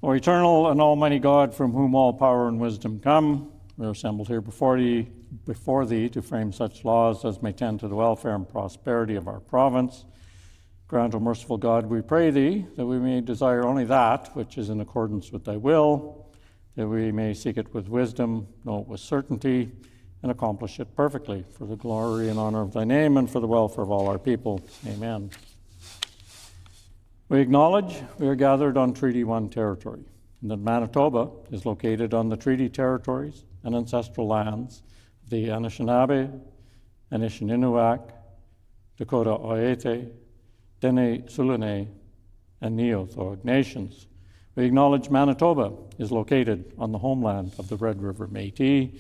O eternal and almighty God, from whom all power and wisdom come, we are assembled here before thee to frame such laws as may tend to the welfare and prosperity of our province. Grant, O merciful God, we pray thee, that we may desire only that which is in accordance with thy will, that we may seek it with wisdom, know it with certainty, and accomplish it perfectly, for the glory and honor of thy name and for the welfare of all our people. Amen. We acknowledge we are gathered on Treaty 1 territory, and that Manitoba is located on the treaty territories and ancestral lands of the Anishinaabe, Anishinaabe, Dakota Oiete, Dene Sulene, and Neothog nations. We acknowledge Manitoba is located on the homeland of the Red River Métis.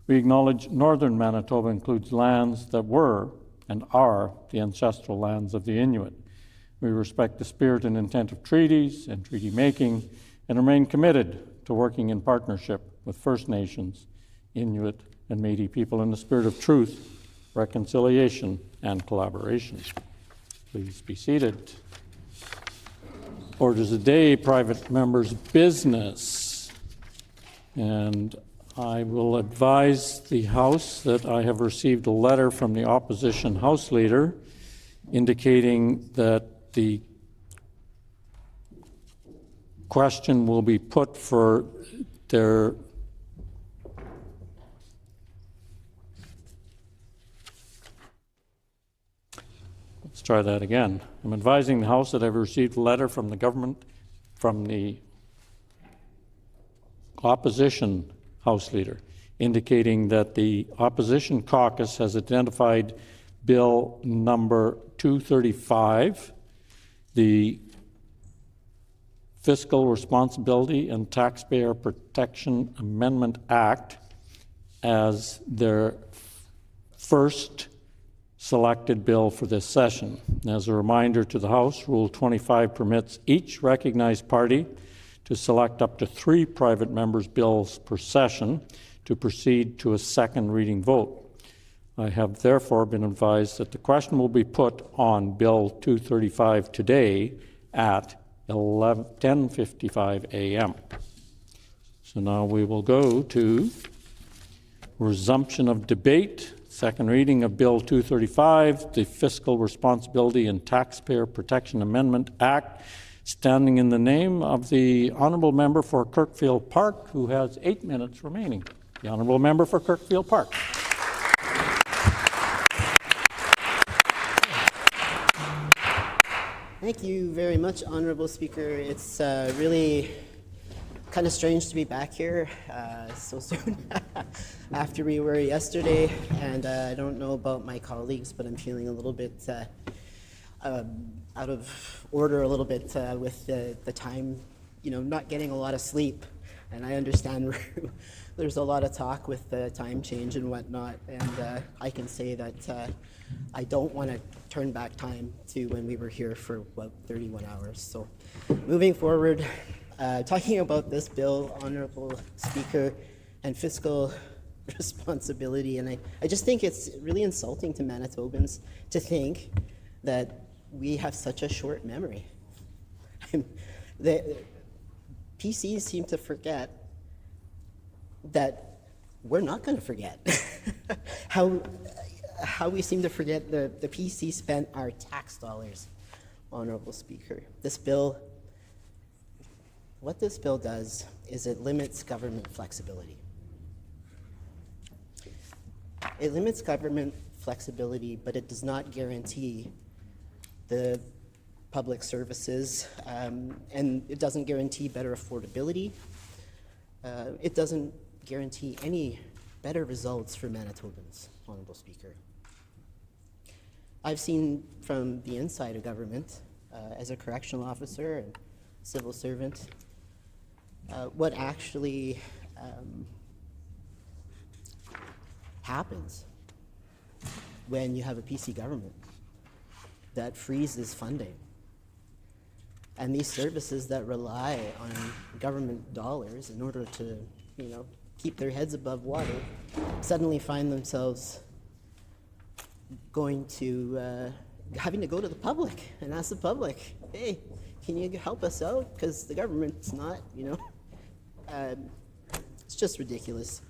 We acknowledge northern Manitoba includes lands that were and are the ancestral lands of the Inuit. We respect the spirit and intent of treaties and treaty making and remain committed to working in partnership with First Nations, Inuit, and Métis people in the spirit of truth, reconciliation, and collaboration. Please be seated. Orders of the day, private members' business. And I will advise the House that I have received a letter from the opposition House Leader indicating that the question will be put for their let's try that again. I'm advising the House that I've received a letter from the government, from the opposition House Leader, indicating that the opposition caucus has identified Bill number 235, the Fiscal Responsibility and Taxpayer Protection Amendment Act, as their first selected bill for this session. As a reminder to the House, Rule 25 permits each recognized party to select up to 3 private members' bills per session to proceed to a second reading vote. I have therefore been advised that the question will be put on Bill 235 today at 10:55 a.m. So now we will go to resumption of debate, second reading of Bill 235, the Fiscal Responsibility and Taxpayer Protection Amendment Act, standing in the name of the Honourable Member for Kirkfield Park, who has 8 minutes remaining. The Honourable Member for Kirkfield Park. Thank you very much, Honourable Speaker. It's really kind of strange to be back here so soon after we were yesterday, and I don't know about my colleagues, but I'm feeling a little bit out of order a little bit with the time, not getting a lot of sleep. And I understand there's a lot of talk with the time change and whatnot, and I can say that I don't want to turn back time to when we were here for about 31 hours. So moving forward, talking about this bill, Honourable Speaker, and fiscal responsibility, and I just think it's really insulting to Manitobans to think that we have such a short memory. The PCs seem to forget that we're not going to forget. How we seem to forget the PC spent our tax dollars, Honourable Speaker. What this bill does is it limits government flexibility. It limits government flexibility, but it does not guarantee the public services, and it doesn't guarantee better affordability. It doesn't guarantee any better results for Manitobans, Honourable Speaker. I've seen from the inside of government, as a correctional officer and civil servant, what actually happens when you have a PC government that freezes funding. And these services that rely on government dollars in order to, keep their heads above water, suddenly find themselves going to having to go to the public and ask the public, hey, can you help us out? Because the government's not, it's just ridiculous.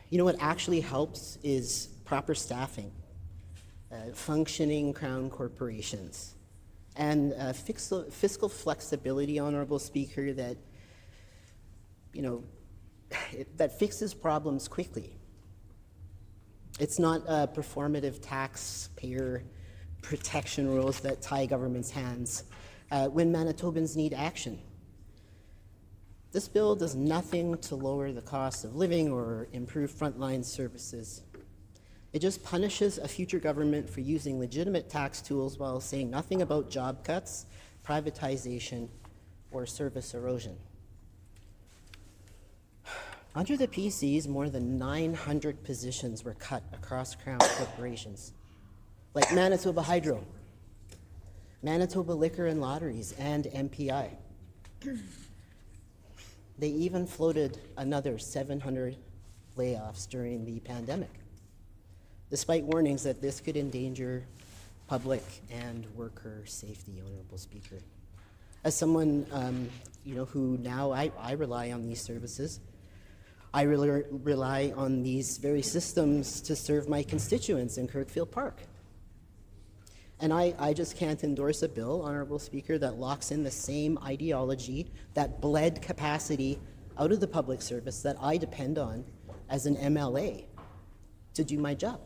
You know what actually helps is proper staffing, functioning crown corporations, and fiscal flexibility, Honorable Speaker, that, that fixes problems quickly. It's not performative taxpayer protection rules that tie government's hands when Manitobans need action. This bill does nothing to lower the cost of living or improve frontline services. It just punishes a future government for using legitimate tax tools while saying nothing about job cuts, privatization, or service erosion. Under the PCs, more than 900 positions were cut across Crown corporations, like Manitoba Hydro, Manitoba Liquor and Lotteries, and MPI. They even floated another 700 layoffs during the pandemic, despite warnings that this could endanger public and worker safety, Honorable Speaker. As someone who now I rely on these services, I rely on these very systems to serve my constituents in Kirkfield Park. And I just can't endorse a bill, Honorable Speaker, that locks in the same ideology that bled capacity out of the public service that I depend on as an MLA to do my job.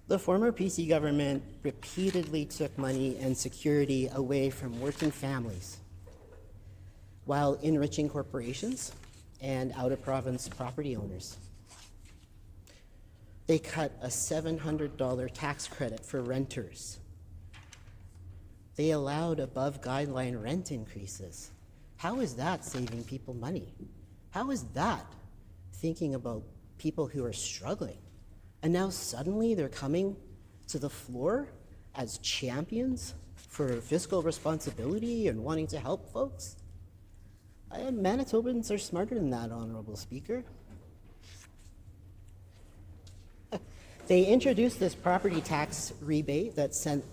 The former PC government repeatedly took money and security away from working families while enriching corporations and out-of-province property owners. They cut a $700 tax credit for renters. They allowed above-guideline rent increases. How is that saving people money? How is that thinking about people who are struggling? And now suddenly they're coming to the floor as champions for fiscal responsibility and wanting to help folks? Manitobans are smarter than that, Honorable Speaker. They introduced this property tax rebate that sent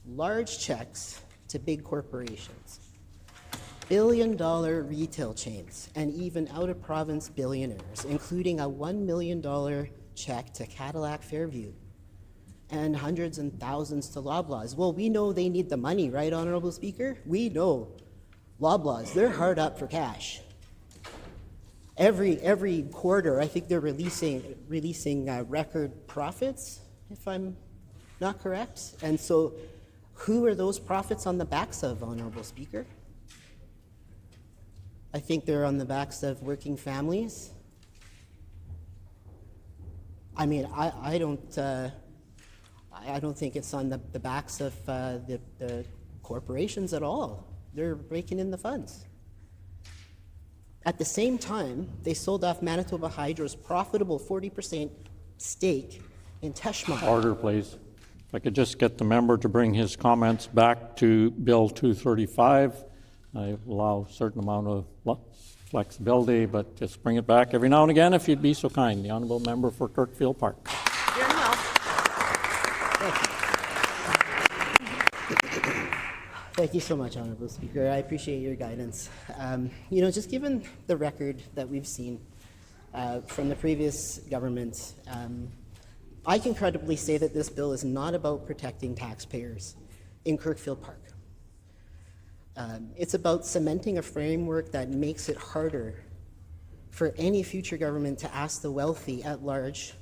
large checks to big corporations, billion-dollar retail chains, and even out-of-province billionaires, including a $1 million check to Cadillac Fairview and hundreds and thousands to Loblaws. Well, we know they need the money, right, Honorable Speaker? We know Loblaws, they're hard up for cash. Every quarter, I think they're releasing record profits, if I'm not correct. And so who are those profits on the backs of, Honorable Speaker? I think they're on the backs of working families. I mean, I don't think it's on the backs of the corporations at all. They're raking in the funds. At the same time, they sold off Manitoba Hydro's profitable 40% stake in Teshma. Order, please. If I could just get the member to bring his comments back to Bill 235. I allow a certain amount of flexibility, but just bring it back every now and again if you'd be so kind. The Honourable Member for Kirkfield Park. Here now. Thank you so much, Honourable Speaker. I appreciate your guidance. Just given the record that we've seen from the previous government, I can credibly say that this bill is not about protecting taxpayers in Kirkfield Park. It's about cementing a framework that makes it harder for any future government to ask the wealthy at large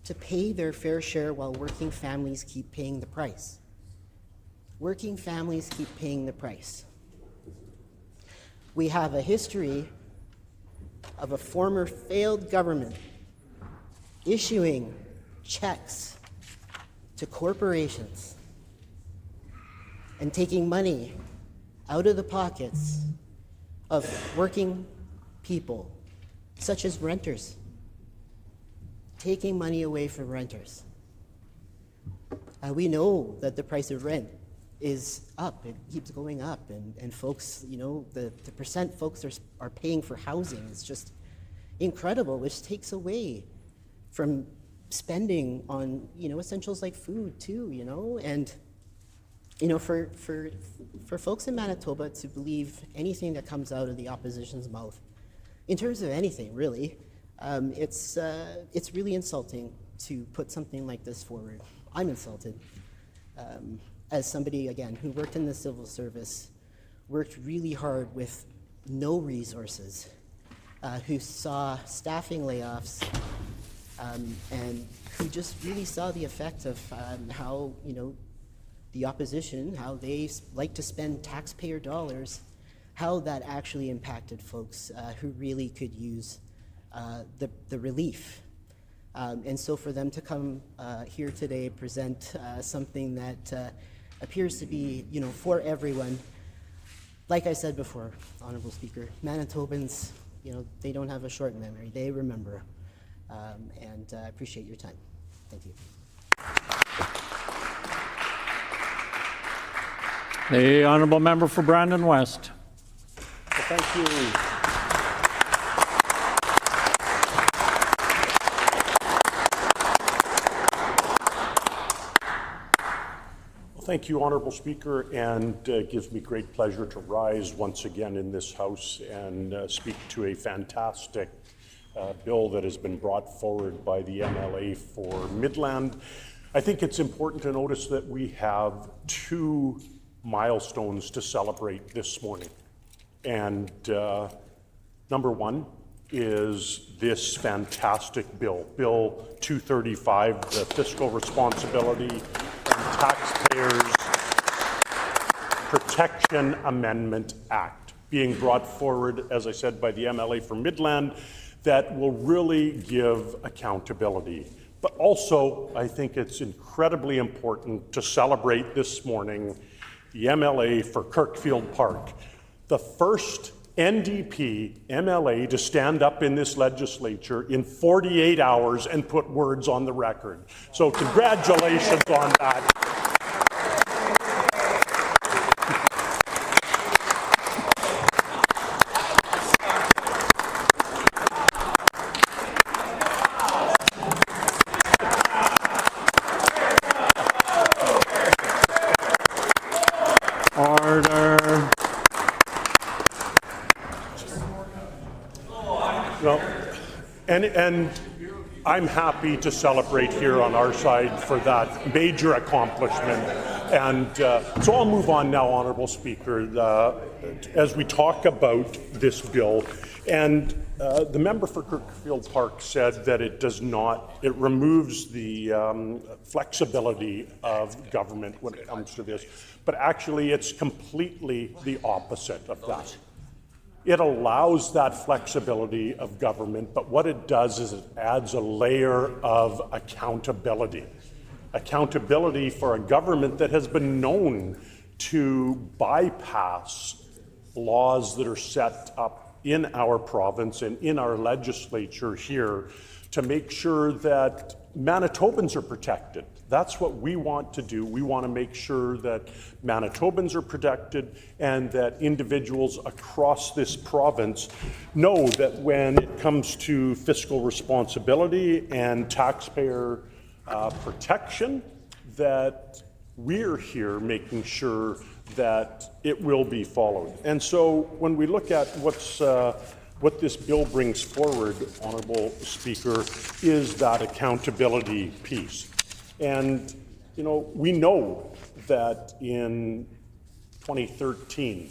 to pay their fair share while working families keep paying the price. Working families keep paying the price. We have a history of a former failed government issuing checks to corporations and taking money out of the pockets of working people, such as renters, taking money away from renters. We know that the price of rent is up. It keeps going up, and folks, the percent folks are paying for housing is just incredible, which takes away from spending on, essentials like food too, and for folks in Manitoba to believe anything that comes out of the opposition's mouth, in terms of anything really, it's really insulting to put something like this forward. I'm insulted. As somebody, again, who worked in the civil service, worked really hard with no resources, who saw staffing layoffs, and who just really saw the effect of how, the opposition, how they like to spend taxpayer dollars, how that actually impacted folks who really could use the relief. And so for them to come here today, present something that appears to be, for everyone, like I said before, Honorable Speaker, Manitobans, they don't have a short memory. They remember. And I appreciate your time. Thank you. The honourable member for Brandon West. Well, thank you. Thank you, Honourable Speaker, and it gives me great pleasure to rise once again in this House and speak to a fantastic bill that has been brought forward by the MLA for Midland. I think it's important to notice that we have two milestones to celebrate this morning. And number one is this fantastic bill, Bill 235, the Fiscal Responsibility and Taxpayers Protection Amendment Act, being brought forward, as I said, by the MLA for Midland, that will really give accountability. But also, I think it's incredibly important to celebrate this morning the MLA for Kirkfield Park, the first NDP MLA to stand up in this legislature in 48 hours and put words on the record. So congratulations on that. And I'm happy to celebrate here on our side for that major accomplishment. And so I'll move on now, Honourable Speaker, as we talk about this bill. And the member for Kirkfield Park said that it removes the flexibility of government when it comes to this. But actually, it's completely the opposite of that. It allows that flexibility of government, but what it does is it adds a layer of accountability. Accountability for a government that has been known to bypass laws that are set up in our province and in our legislature here to make sure that Manitobans are protected. That's what we want to do. We want to make sure that Manitobans are protected and that individuals across this province know that when it comes to fiscal responsibility and taxpayer protection, that we're here making sure that it will be followed. And so when we look at what this bill brings forward, Honourable Speaker, is that accountability piece. And, we know that in 2013,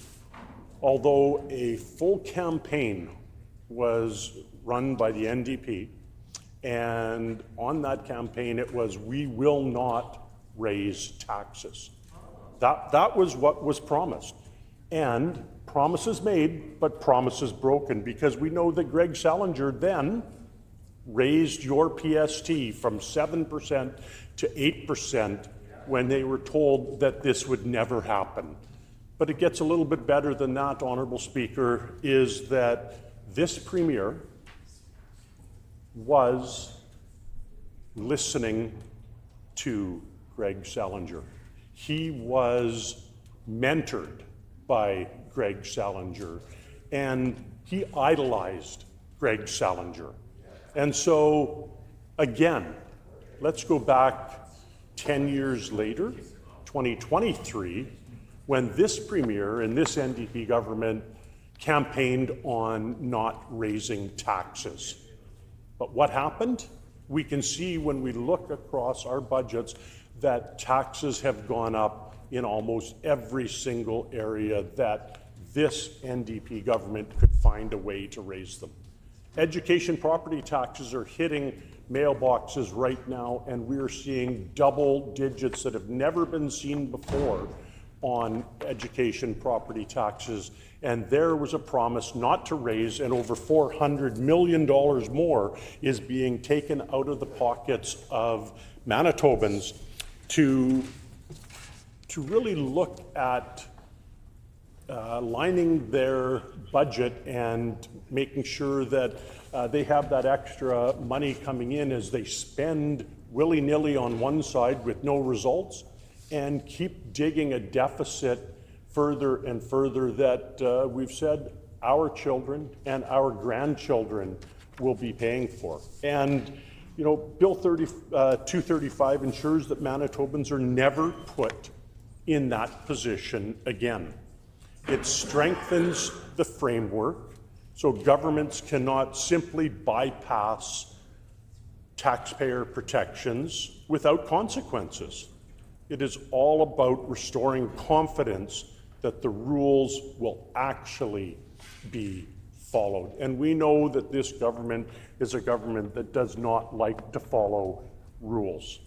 although a full campaign was run by the NDP, and on that campaign it was, we will not raise taxes. That was what was promised. And promises made, but promises broken, because we know that Greg Salinger then raised your PST from 7% to 8% when they were told that this would never happen. But it gets a little bit better than that, Honourable Speaker, is that this Premier was listening to Greg Salinger. He was mentored by Greg Salinger, and he idolized Greg Salinger. And so, again, let's go back 10 years later, 2023, when this premier and this NDP government campaigned on not raising taxes. But what happened? We can see when we look across our budgets that taxes have gone up in almost every single area that this NDP government could find a way to raise them. Education property taxes are hitting mailboxes right now, and we're seeing double digits that have never been seen before on education property taxes. And there was a promise not to raise, and over $400 million more is being taken out of the pockets of Manitobans to really look at lining their budget and making sure that they have that extra money coming in as they spend willy-nilly on one side with no results and keep digging a deficit further and further that we've said our children and our grandchildren will be paying for. And you know, Bill 235 ensures that Manitobans are never put in that position again. It strengthens the framework so governments cannot simply bypass taxpayer protections without consequences. It is all about restoring confidence that the rules will actually be followed. And we know that this government is a government that does not like to follow rules.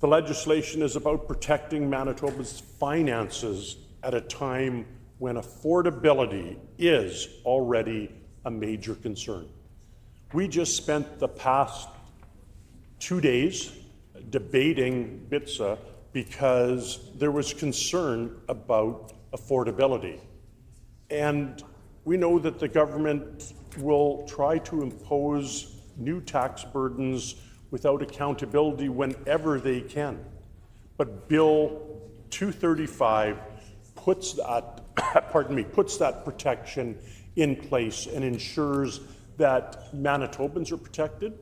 The legislation is about protecting Manitoba's finances at a time when affordability is already a major concern. We just spent the past 2 days debating BITSA because there was concern about affordability. And we know that the government will try to impose new tax burdens without accountability whenever they can. But Bill 235 puts that protection in place and ensures that Manitobans are protected.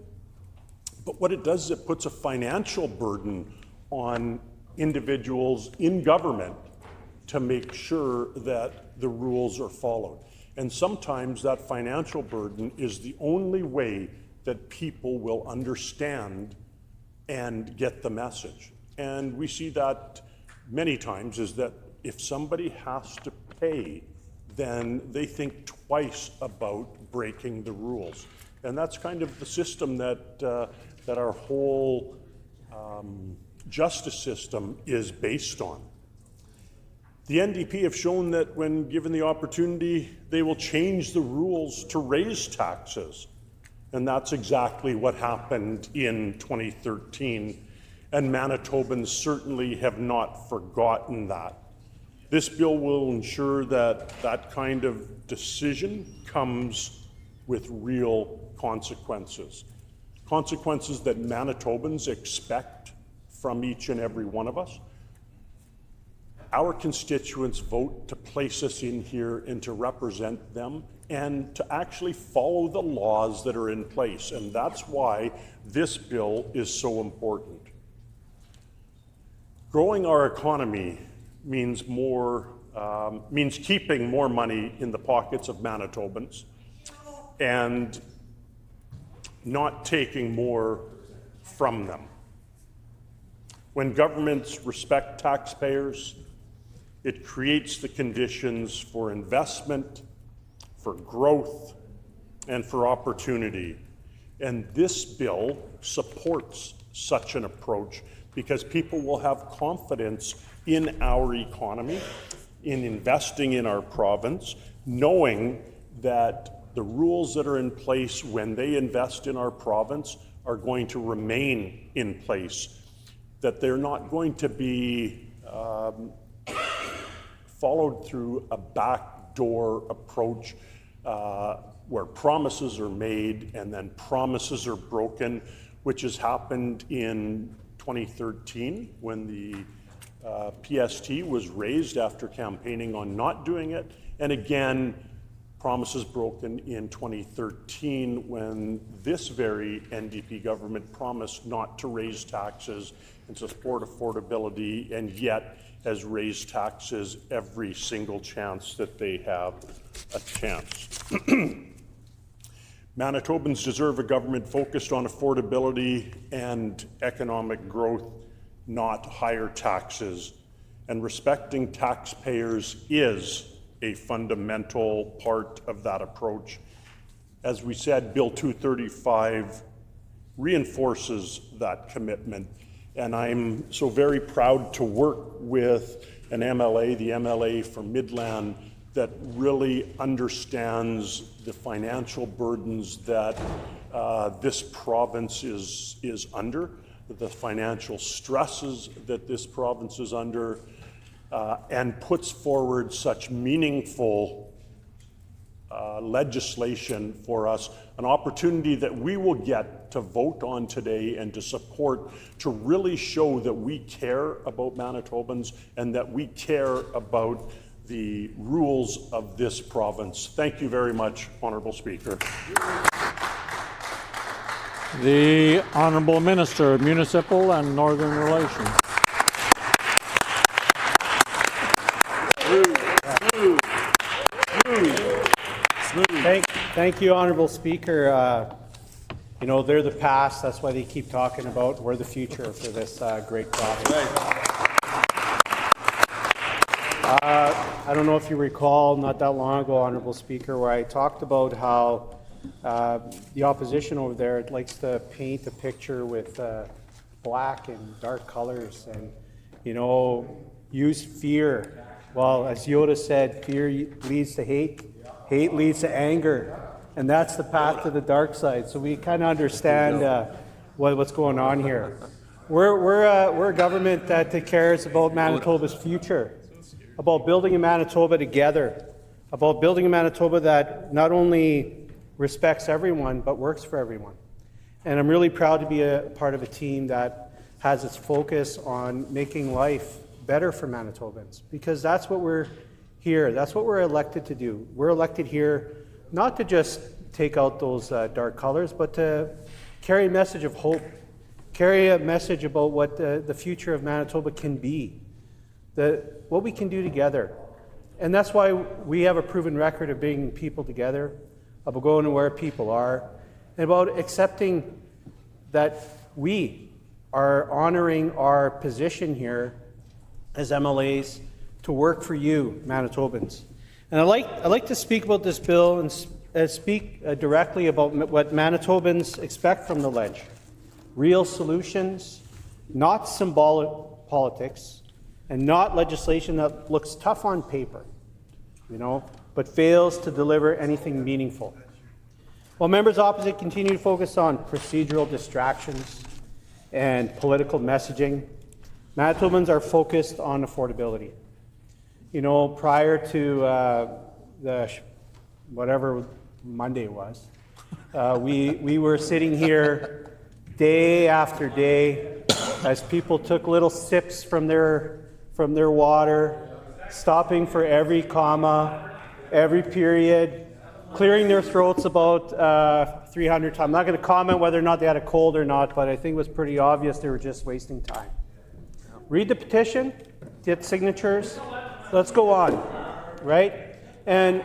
But what it does is it puts a financial burden on individuals in government to make sure that the rules are followed. And sometimes that financial burden is the only way that people will understand and get the message. And we see that many times is that if somebody has to pay, then they think twice about breaking the rules. And that's kind of the system that, that our whole justice system is based on. The NDP have shown that when given the opportunity, they will change the rules to raise taxes. And that's exactly what happened in 2013. And Manitobans certainly have not forgotten that. This bill will ensure that that kind of decision comes with real consequences. Consequences that Manitobans expect from each and every one of us. Our constituents vote to place us in here and to represent them and to actually follow the laws that are in place. And that's why this bill is so important. Growing our economy means keeping more money in the pockets of Manitobans and not taking more from them. When governments respect taxpayers, it creates the conditions for investment, for growth, and for opportunity. And this bill supports such an approach because people will have confidence in our economy, in investing in our province, knowing that the rules that are in place when they invest in our province are going to remain in place, that they're not going to be followed through a backdoor approach where promises are made and then promises are broken, which has happened in 2013 when the PST was raised after campaigning on not doing it, and again Promises broken in 2013 when this very NDP government promised not to raise taxes and support affordability, and yet has raised taxes every single chance that they have a chance. Manitobans deserve a government focused on affordability and economic growth, not higher taxes. And respecting taxpayers is a fundamental part of that approach. As we said, Bill 235 reinforces that commitment. And I'm so very proud to work with an MLA, the MLA from Midland, that really understands the financial burdens that this province is under, the financial stresses that this province is under, and puts forward such meaningful legislation for us, an opportunity that we will get to vote on today and to support, to really show that we care about Manitobans and that we care about the rules of this province. Thank you very much, Honourable Speaker. The Honourable Minister of Municipal and Northern Relations. Thank you, Honourable Speaker. You know, they're the past. That's why they keep talking about we're the future for this great province. I don't know if you recall, not that long ago, Honourable Speaker, where I talked about how the opposition over there likes to paint a picture with black and dark colors and, you know, use fear. Well, as Yoda said, fear leads to hate, hate leads to anger, and that's the path to the dark side. So we kind of understand what's going on here. We're a government that cares about Manitoba's future, about building a Manitoba together, about building a Manitoba that not only respects everyone, but works for everyone. And I'm really proud to be a part of a team that has its focus on making life better for Manitobans, because that's what we're here, that's what we're elected to do. We're elected here not to just take out those dark colors, but to carry a message of hope, carry a message about what the future of Manitoba can be, what we can do together. And that's why we have a proven record of bringing people together, about going to where people are, and about accepting that we are honoring our position here as MLAs to work for you, Manitobans. And I'd like to speak about this bill and speak directly about what Manitobans expect from the Ledge. Real solutions, not symbolic politics, and not legislation that looks tough on paper, you know, but fails to deliver anything meaningful. While members opposite continue to focus on procedural distractions and political messaging, Manitobans are focused on affordability. You know, prior to whatever Monday was, we were sitting here day after day as people took little sips from their water, stopping for every comma, every period, clearing their throats about 300 times. I'm not going to comment whether or not they had a cold or not, but I think it was pretty obvious they were just wasting time. Read the petition, get signatures, let's go on, right? And,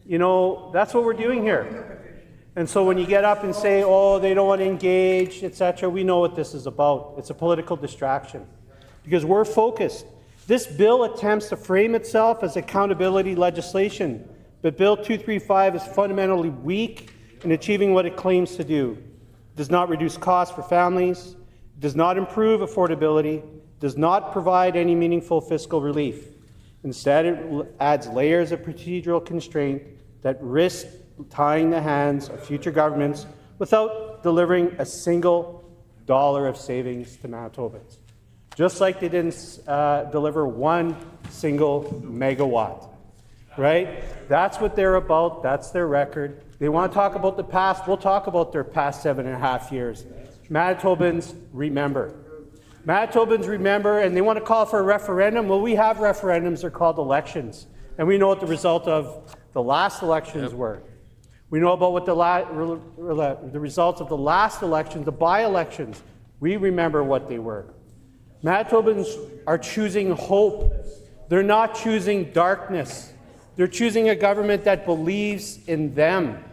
you know, that's what we're doing here. And so when you get up and say, oh, they don't want to engage, etc., we know what this is about. It's a political distraction because we're focused. This bill attempts to frame itself as accountability legislation, but Bill 235 is fundamentally weak in achieving what it claims to do. It does not reduce costs for families, does not improve affordability, does not provide any meaningful fiscal relief. Instead, it adds layers of procedural constraint that risk tying the hands of future governments without delivering a single dollar of savings to Manitobans. Just like they didn't deliver one single megawatt, right? That's what they're about. That's their record. They want to talk about the past. We'll talk about their past 7.5 years. Manitobans remember. Manitobans remember, and they want to call for a referendum. Well, we have referendums. They're called elections. And we know what the result of the last elections were. We know about what the results of the last elections, the by-elections. We remember what they were. Manitobans are choosing hope. They're not choosing darkness. They're choosing a government that believes in them,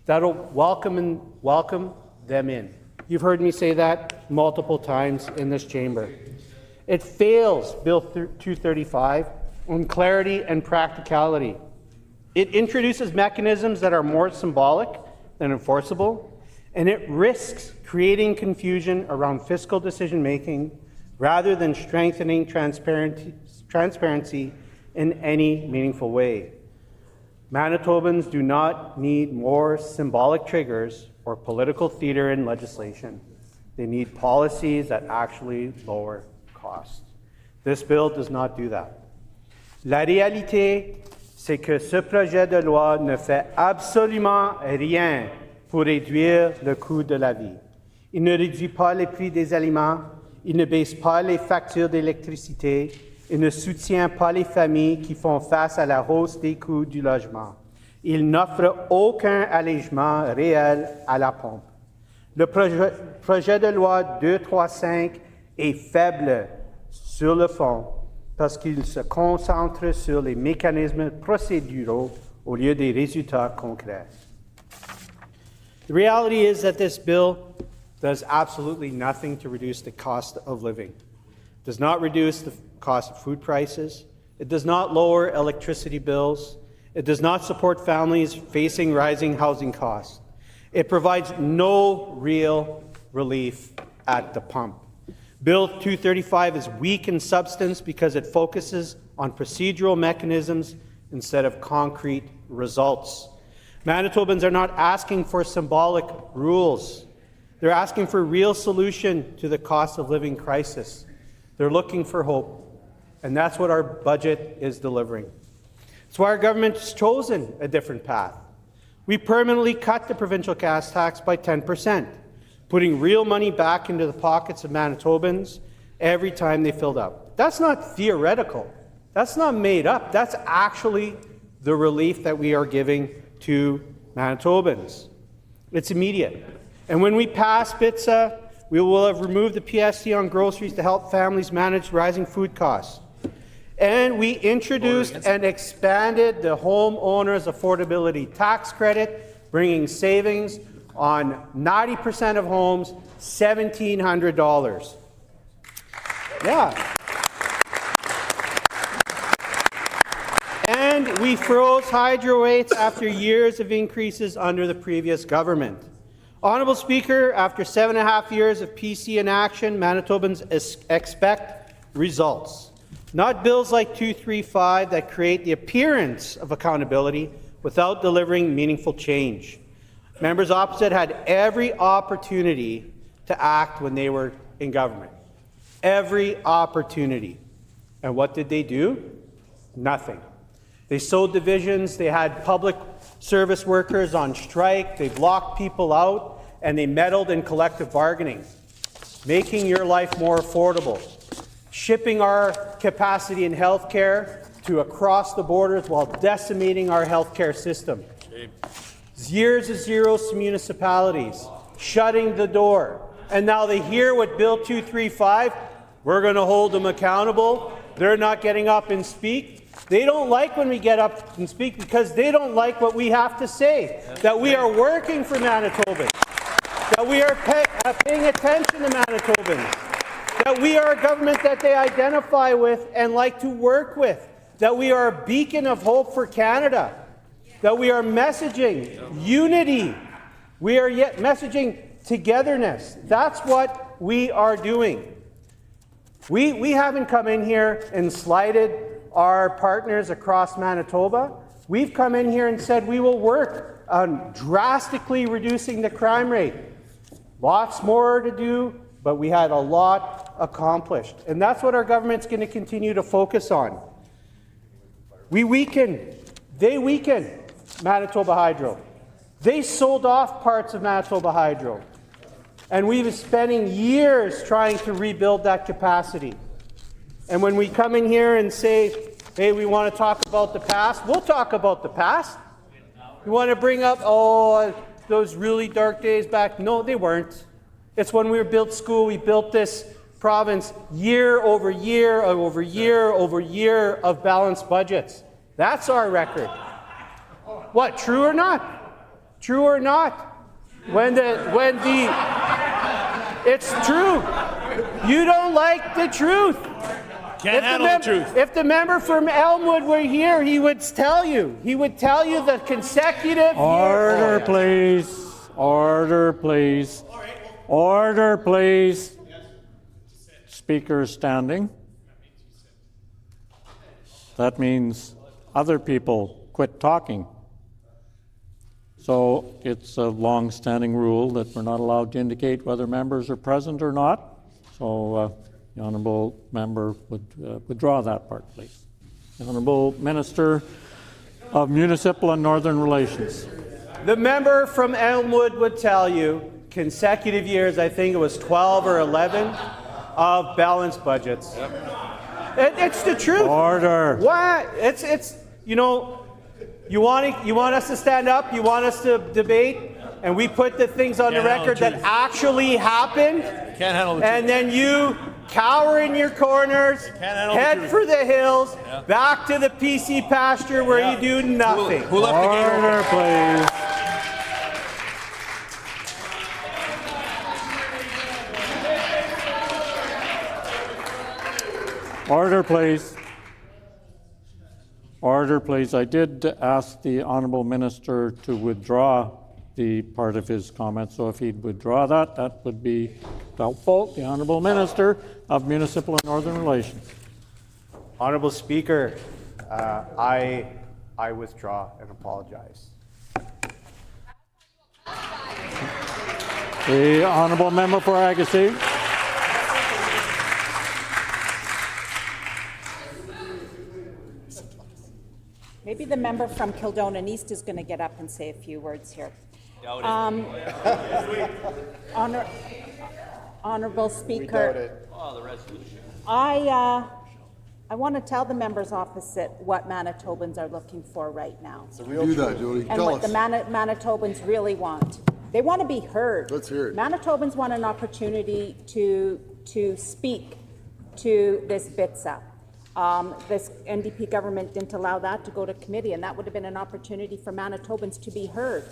that'll welcome them in. You've heard me say that multiple times in this chamber. It fails Bill 235 on clarity and practicality. It introduces mechanisms that are more symbolic than enforceable, and it risks creating confusion around fiscal decision-making rather than strengthening transparency in any meaningful way. Manitobans do not need more symbolic triggers or political theater in legislation. They need policies that actually lower costs. This bill does not do that. La réalité, c'est que ce projet de loi ne fait absolument rien pour réduire le coût de la vie. Il ne réduit pas les prix des aliments, il ne baisse pas les factures d'électricité, il ne soutient pas les familles qui font face à la hausse des coûts du logement. Il n'offre aucun allègement réel à la pompe. Le projet de loi 235 est faible sur le fond parce qu'il se concentre sur les mécanismes procéduraux au lieu des résultats concrets. The reality is that this bill does absolutely nothing to reduce the cost of living. It does not reduce the cost of food prices. It does not lower electricity bills. It does not support families facing rising housing costs. It provides no real relief at the pump. Bill 235 is weak in substance because it focuses on procedural mechanisms instead of concrete results. Manitobans are not asking for symbolic rules. They're asking for real solution to the cost of living crisis. They're looking for hope, and that's what our budget is delivering. That's why our government has chosen a different path. We permanently cut the provincial gas tax by 10%, putting real money back into the pockets of Manitobans every time they filled up. That's not theoretical. That's not made up. That's actually the relief that we are giving to Manitobans. It's immediate. And when we pass BITSA, we will have removed the PST on groceries to help families manage rising food costs. And we introduced and expanded the homeowners affordability tax credit, bringing savings on 90% of homes, $1,700. Yeah. And we froze hydro rates after years of increases under the previous government. Honourable Speaker, after 7.5 years of PC inaction, Manitobans expect results. Not bills like 235 that create the appearance of accountability without delivering meaningful change. Members opposite had every opportunity to act when they were in government. Every opportunity. And what did they do? Nothing. They sowed divisions, they had public service workers on strike, they've locked people out, and they meddled in collective bargaining, making your life more affordable, shipping our capacity in healthcare to across the borders while decimating our healthcare system. Years of zeros to municipalities, shutting the door. And now they hear what Bill 235, we're going to hold them accountable. They're not getting up and speak. They don't like when we get up and speak because they don't like what we have to say, that we are working for Manitobans, that we are paying attention to Manitobans, that we are a government that they identify with and like to work with, that we are a beacon of hope for Canada, that we are messaging unity, we are yet messaging togetherness. That's what we are doing. We haven't come in here and slighted our partners across Manitoba. We've come in here and said we will work on drastically reducing the crime rate. Lots more to do, but we had a lot accomplished. And that's what our government's going to continue to focus on. They weaken Manitoba Hydro. They sold off parts of Manitoba Hydro. And we've been spending years trying to rebuild that capacity. And when we come in here and say Hey, we want to talk about the past? We'll talk about the past. You want to bring up, oh, those really dark days back? No, they weren't. It's when we built school, we built this province year over year over year over year of balanced budgets. That's our record. What, true or not? True or not? It's true. You don't like the truth. Can't handle the truth. If the member from Elmwood were here, he would tell you. He would tell you the consecutive Order, please. Order, please. Order, please. Speaker is standing. That means other people quit talking. So it's a long-standing rule that we're not allowed to indicate whether members are present or not. So the honourable member would withdraw that part, please. The Honourable Minister of Municipal and Northern Relations. The member from Elmwood would tell you consecutive years, I think it was 12 or 11, of balanced budgets. It's the truth. Order. What? It's you know, you want us to stand up, you want us to debate, and we put the things on the record that actually happened. Can't handle the truth. And then you cower in your corners, head for the hills, back to the PC pasture where you do nothing. Who left the game? Order, please. Order, please. Order, please. I did ask the Honourable Minister to withdraw the part of his comment, so if he'd withdraw that, that would be helpful. The Honourable Minister of Municipal and Northern Relations. Honourable Speaker, I withdraw and apologize. The Honourable Member for Agassiz. Maybe the member from Kildonan East is going to get up and say a few words here. Honourable Speaker, I want to tell the members opposite what Manitobans are looking for right now. Do that, Jody. And what the Manitobans really want. They want to be heard. Let's hear it. Manitobans want an opportunity to speak to this BITSA. This NDP government didn't allow that to go to committee, and that would have been an opportunity for Manitobans to be heard.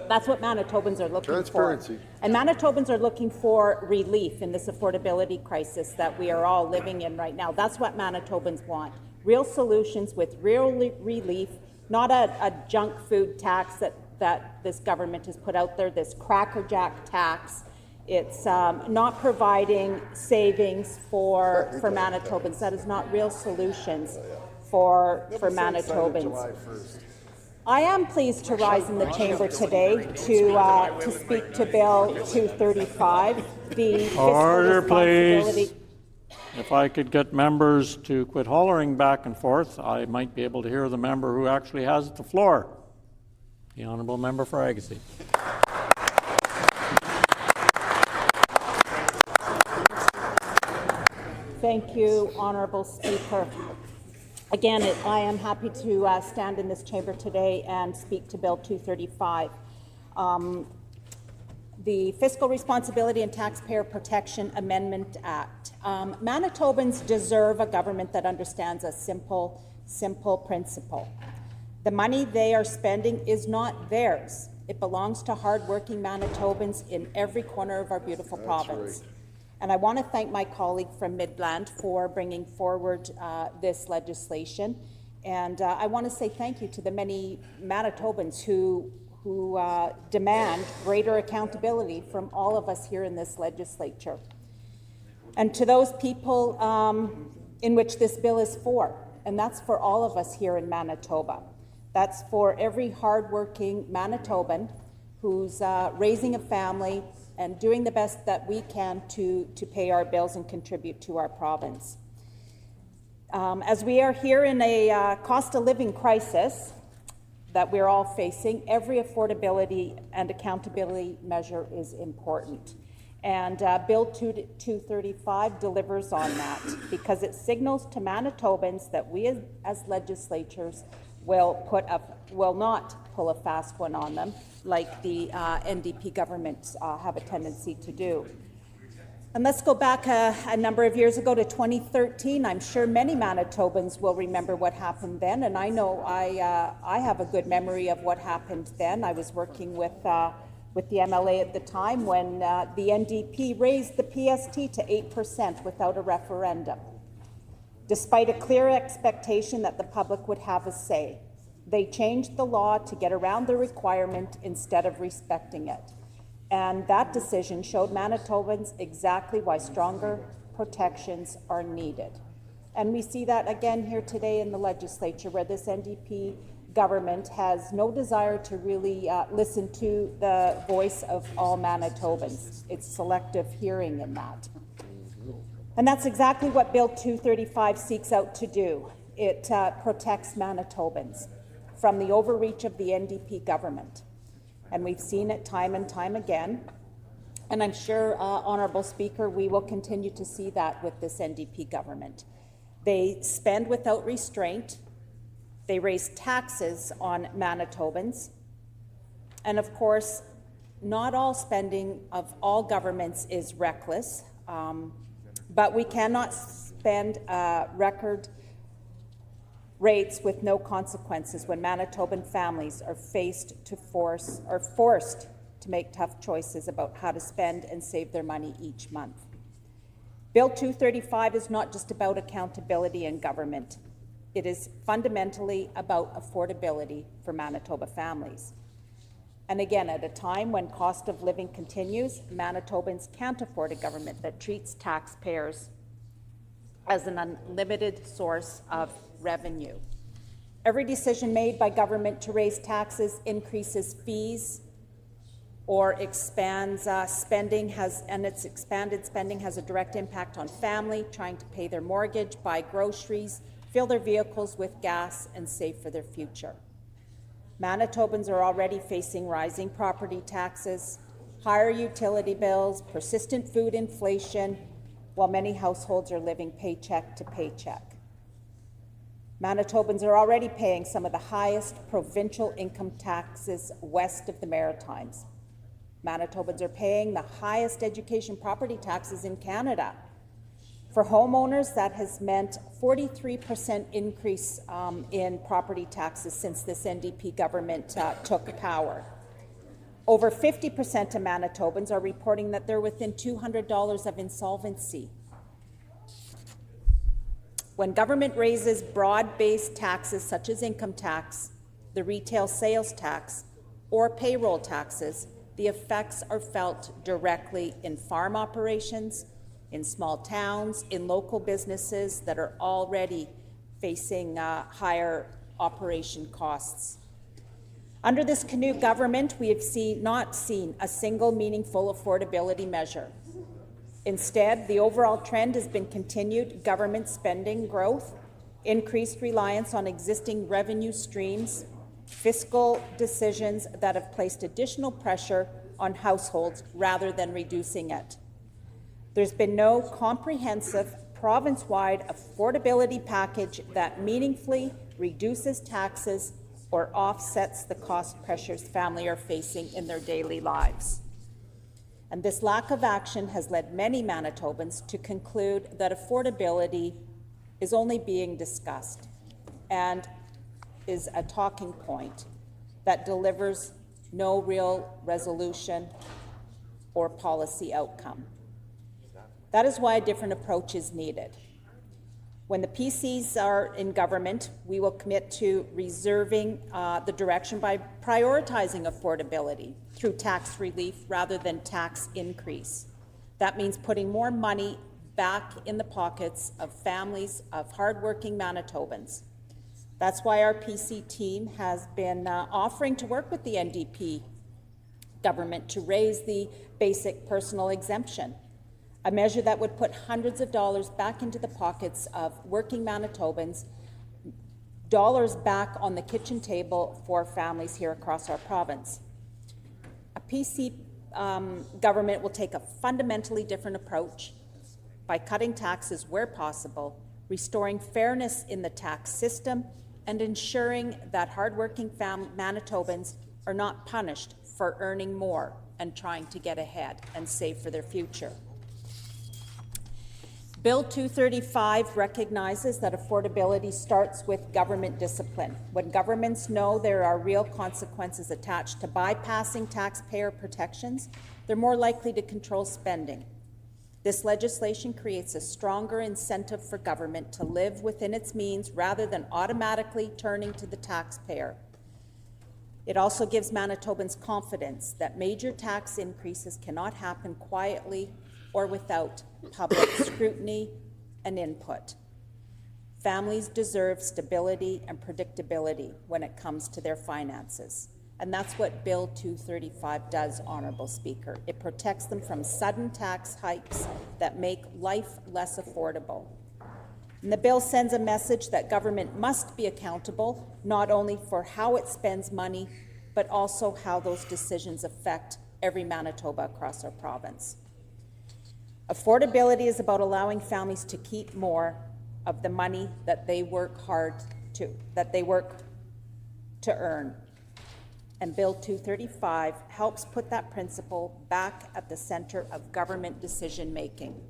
That's what Manitobans are looking Transparency. for. And Manitobans are looking for relief in this affordability crisis that we are all living in right now. That's what Manitobans want. Real solutions with real relief, not a junk food tax that this government has put out there, this crackerjack tax. It's not providing savings for Manitobans. That is not real solutions for Manitobans. I am pleased to rise in the chamber today to speak to Bill 235. The fiscal Order, responsibility. please. If I could get members to quit hollering back and forth, I might be able to hear the member who actually has the floor. The Honourable Member for Agassiz. Thank you, Honourable Speaker. Again, I am happy to stand in this chamber today and speak to Bill 235. The Fiscal Responsibility and Taxpayer Protection Amendment Act. Manitobans deserve a government that understands a simple principle. The money they are spending is not theirs. It belongs to hard-working Manitobans in every corner of our beautiful province. Right. And I want to thank my colleague from Midland for bringing forward this legislation. And I want to say thank you to the many Manitobans who demand greater accountability from all of us here in this legislature. And to those people in which this bill is for, and that's for all of us here in Manitoba. That's for every hardworking Manitoban who's raising a family and doing the best that we can to pay our bills and contribute to our province. As we are here in a cost of living crisis that we're all facing, every affordability and accountability measure is important. And Bill 235 delivers on that because it signals to Manitobans that we as legislatures will not pull a fast one on them like the NDP governments have a tendency to do. And let's go back a number of years ago to 2013. I'm sure many Manitobans will remember what happened then, and I know I have a good memory of what happened then. I was working with the MLA at the time when the NDP raised the PST to 8% without a referendum. Despite a clear expectation that the public would have a say, they changed the law to get around the requirement instead of respecting it. And that decision showed Manitobans exactly why stronger protections are needed. And we see that again here today in the legislature, where this NDP government has no desire to really listen to the voice of all Manitobans. It's selective hearing in that. And that's exactly what Bill 235 seeks out to do. It protects Manitobans from the overreach of the NDP government. And we've seen it time and time again. And I'm sure, Honourable Speaker, we will continue to see that with this NDP government. They spend without restraint. They raise taxes on Manitobans. And of course, not all spending of all governments is reckless, but we cannot spend record rates with no consequences when Manitoban families are forced to make tough choices about how to spend and save their money each month. Bill 235 is not just about accountability in government. It is fundamentally about affordability for Manitoba families. And again, at a time when cost of living continues, Manitobans can't afford a government that treats taxpayers as an unlimited source of revenue. Every decision made by government to raise taxes, increases fees, or expands spending its expanded spending has a direct impact on family trying to pay their mortgage, buy groceries, fill their vehicles with gas, and save for their future. Manitobans are already facing rising property taxes, higher utility bills, persistent food inflation, while many households are living paycheck to paycheck. Manitobans are already paying some of the highest provincial income taxes west of the Maritimes. Manitobans are paying the highest education property taxes in Canada. For homeowners, that has meant 43% increase in property taxes since this NDP government took power. Over 50% of Manitobans are reporting that they're within $200 of insolvency. When government raises broad-based taxes such as income tax, the retail sales tax, or payroll taxes, the effects are felt directly in farm operations, in small towns, in local businesses that are already facing higher operation costs. Under this Canute government, we have not seen a single meaningful affordability measure. Instead, the overall trend has been continued government spending growth, increased reliance on existing revenue streams, fiscal decisions that have placed additional pressure on households rather than reducing it. There's been no comprehensive province-wide affordability package that meaningfully reduces taxes or offsets the cost pressures families are facing in their daily lives. And this lack of action has led many Manitobans to conclude that affordability is only being discussed and is a talking point that delivers no real resolution or policy outcome. That is why a different approach is needed. When the PCs are in government, we will commit to reserving the direction by prioritizing affordability through tax relief rather than tax increase. That means putting more money back in the pockets of families of hardworking Manitobans. That's why our PC team has been offering to work with the NDP government to raise the basic personal exemption, a measure that would put hundreds of dollars back into the pockets of working Manitobans, dollars back on the kitchen table for families here across our province. A PC government will take a fundamentally different approach by cutting taxes where possible, restoring fairness in the tax system, and ensuring that hardworking Manitobans are not punished for earning more and trying to get ahead and save for their future. Bill 235 recognizes that affordability starts with government discipline. When governments know there are real consequences attached to bypassing taxpayer protections, they're more likely to control spending. This legislation creates a stronger incentive for government to live within its means rather than automatically turning to the taxpayer. It also gives Manitobans confidence that major tax increases cannot happen quietly or without public scrutiny and input. Families deserve stability and predictability when it comes to their finances. And that's what Bill 235 does, Honourable Speaker. It protects them from sudden tax hikes that make life less affordable. And the bill sends a message that government must be accountable, not only for how it spends money, but also how those decisions affect every Manitoba across our province. Affordability is about allowing families to keep more of the money that they work to earn. And Bill 235 helps put that principle back at the centre of government decision-making.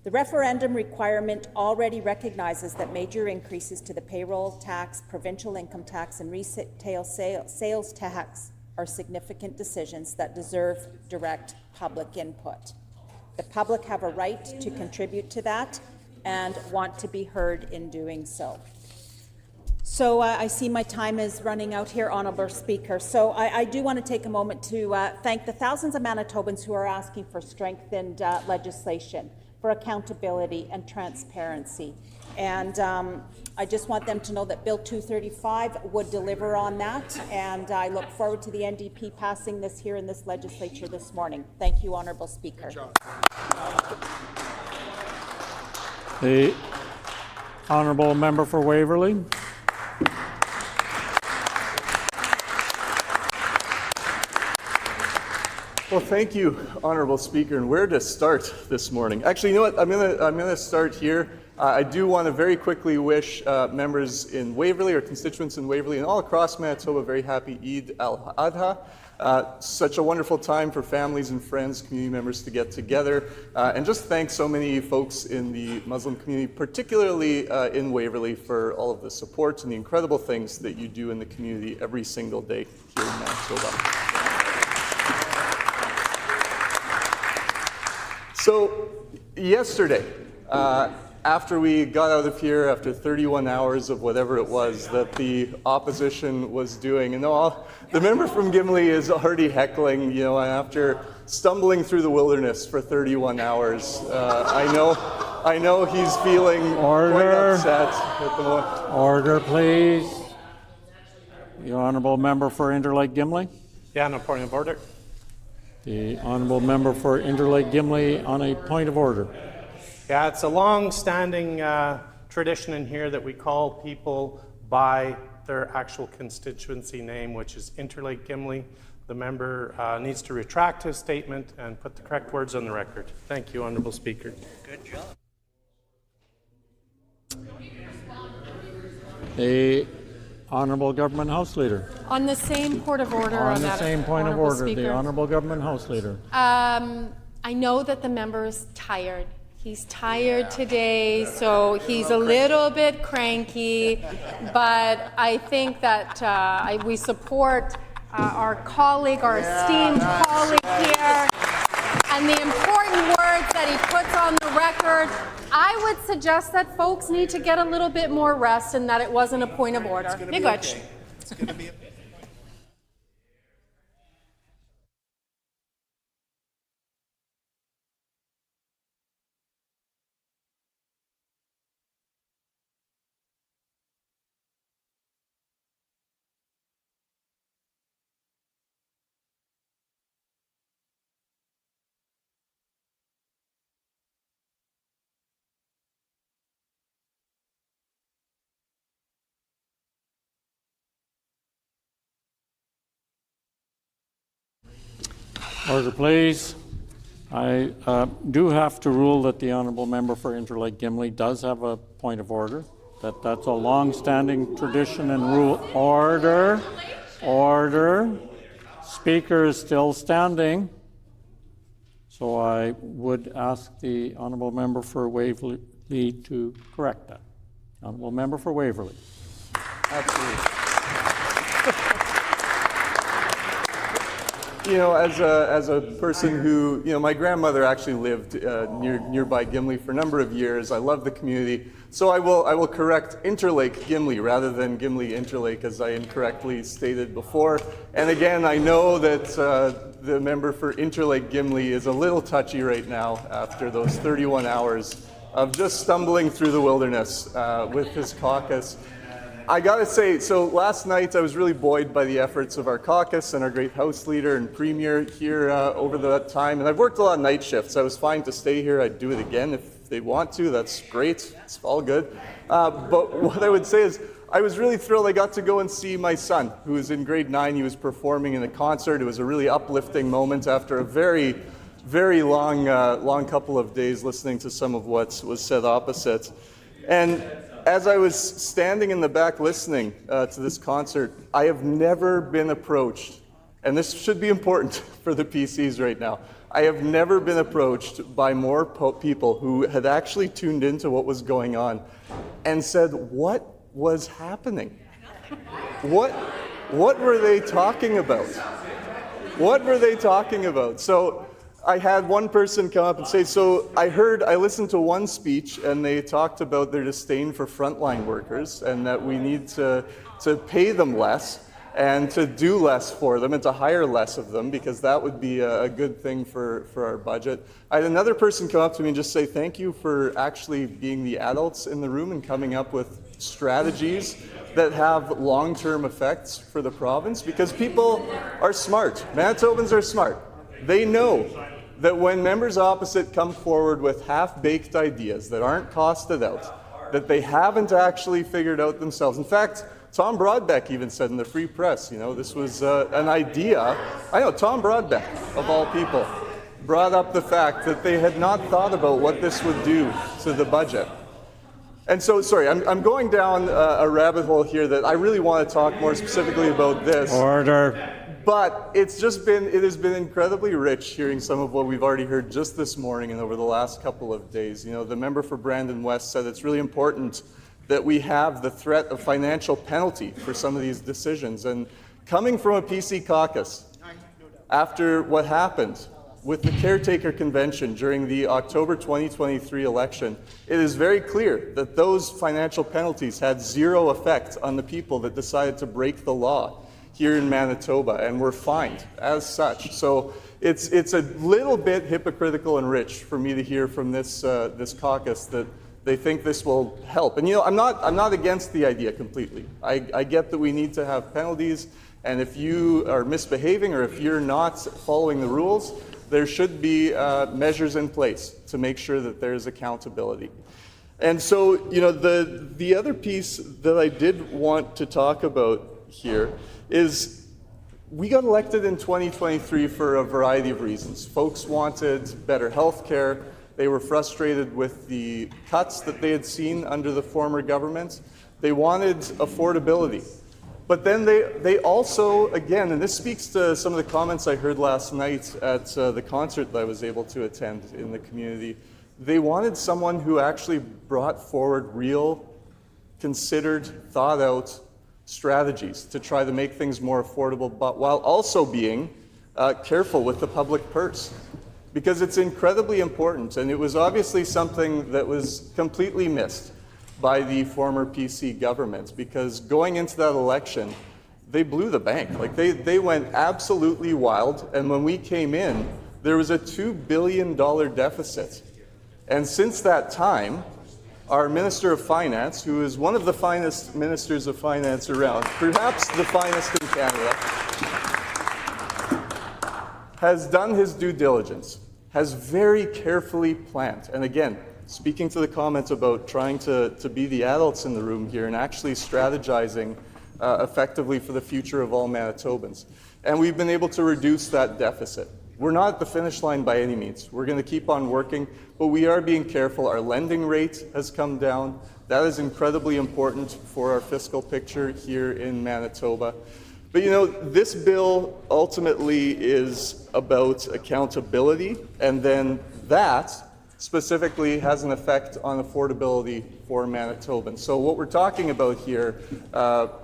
The referendum requirement already recognizes that major increases to the payroll tax, provincial income tax, and retail sales tax are significant decisions that deserve direct public input. The public have a right to contribute to that and want to be heard in doing so. So I see my time is running out here, Honourable Speaker. So I do want to take a moment to thank the thousands of Manitobans who are asking for strengthened legislation, for accountability and transparency. And I just want them to know that Bill 235 would deliver on that, and I look forward to the NDP passing this here in this legislature this morning. Thank you, Honourable Speaker. The honourable member for Waverley. Well, thank you, Honourable Speaker. And where to start this morning? Actually, you know what? I'm gonna start here. I do want to very quickly wish members in Waverley, or constituents in Waverley, and all across Manitoba, a very happy Eid al-Adha. Such a wonderful time for families and friends, community members to get together. And just thank so many folks in the Muslim community, particularly in Waverley, for all of the support and the incredible things that you do in the community every single day here in Manitoba. So yesterday, after we got out of here, after 31 hours of whatever it was that the opposition was doing, and the member from Gimli is already heckling, you know, after stumbling through the wilderness for 31 hours. I know he's feeling quite upset at the moment. Order, please. The honourable member for Interlake Gimli. Yeah, no point of order. The honourable member for Interlake Gimli on a point of order. Yeah, it's a long-standing tradition in here that we call people by their actual constituency name, which is Interlake Gimli. The member needs to retract his statement and put the correct words on the record. Thank you, Honourable Speaker. Good job. The honourable government house leader. On the same point of order. On the same point of order, Speaker. the honourable government house leader. I know that the member is tired. He's tired today, so he's a little bit cranky, but I think that we support our colleague, our esteemed colleague here, and the important words that he puts on the record. I would suggest that folks need to get a little bit more rest and that it wasn't a point of order. Okay. It's going to be Order, please. I do have to rule that the honourable member for Interlake Gimli does have a point of order. That's a long-standing tradition and rule. Order. Order. Speaker is still standing. So I would ask the honourable member for Waverley to correct that. Honourable member for Waverley. Absolutely. You know, as a person who, you know, my grandmother actually lived nearby Gimli for a number of years. I love the community. So I will correct Interlake Gimli rather than Gimli Interlake, as I incorrectly stated before. And again, I know that the member for Interlake Gimli is a little touchy right now after those 31 hours of just stumbling through the wilderness with his caucus. I gotta say, so last night I was really buoyed by the efforts of our caucus and our great House Leader and Premier here over that time. And I've worked a lot of night shifts. I was fine to stay here. I'd do it again if they want to. That's great. It's all good. But what I would say is I was really thrilled I got to go and see my son, who was in grade 9. He was performing in a concert. It was a really uplifting moment after a very, very long couple of days listening to some of what was said opposite. And as I was standing in the back listening to this concert, I have never been approached, and this should be important for the PCs right now, I have never been approached by more people who had actually tuned into what was going on and said, what was happening? What were they talking about? What were they talking about? So I had one person come up and say, so I listened to one speech and they talked about their disdain for frontline workers and that we need to pay them less and to do less for them and to hire less of them because that would be a good thing for our budget. I had another person come up to me and just say, thank you for actually being the adults in the room and coming up with strategies that have long-term effects for the province because people are smart. Manitobans are smart. They know that when members opposite come forward with half-baked ideas that aren't costed out, that they haven't actually figured out themselves. In fact, Tom Broadbeck even said in the Free Press, you know, this was an idea. I know, Tom Broadbeck, of all people, brought up the fact that they had not thought about what this would do to the budget. And so, sorry, I'm going down a rabbit hole here that I really want to talk more specifically about this. Order. But it has been incredibly rich hearing some of what we've already heard just this morning and over the last couple of days. You know, the member for Brandon West said it's really important that we have the threat of financial penalty for some of these decisions. And coming from a PC caucus, after what happened with the caretaker convention during the October 2023 election, it is very clear that those financial penalties had zero effect on the people that decided to break the law here in Manitoba and were fined as such. So it's a little bit hypocritical and rich for me to hear from this caucus that they think this will help. And you know, I'm not against the idea completely. I get that we need to have penalties, and if you are misbehaving or if you're not following the rules, there should be measures in place to make sure that there's accountability. And so, you know, the other piece that I did want to talk about here is we got elected in 2023 for a variety of reasons. Folks wanted better health care. They were frustrated with the cuts that they had seen under the former government. They wanted affordability. But then they also, again, and this speaks to some of the comments I heard last night at the concert that I was able to attend in the community, they wanted someone who actually brought forward real, considered, thought-out strategies to try to make things more affordable, but while also being careful with the public purse. Because it's incredibly important, and it was obviously something that was completely missed by the former PC government, because going into that election, they blew the bank. Like they went absolutely wild, and when we came in, there was a $2 billion deficit. And since that time, our Minister of Finance, who is one of the finest ministers of finance around, perhaps the finest in Canada, has done his due diligence, has very carefully planned. And again, speaking to the comments about trying to be the adults in the room here and actually strategizing effectively for the future of all Manitobans. And we've been able to reduce that deficit. We're not at the finish line by any means. We're going to keep on working, but we are being careful. Our lending rate has come down. That is incredibly important for our fiscal picture here in Manitoba. But you know, this bill ultimately is about accountability, and then that specifically has an effect on affordability for Manitobans. So what we're talking about here,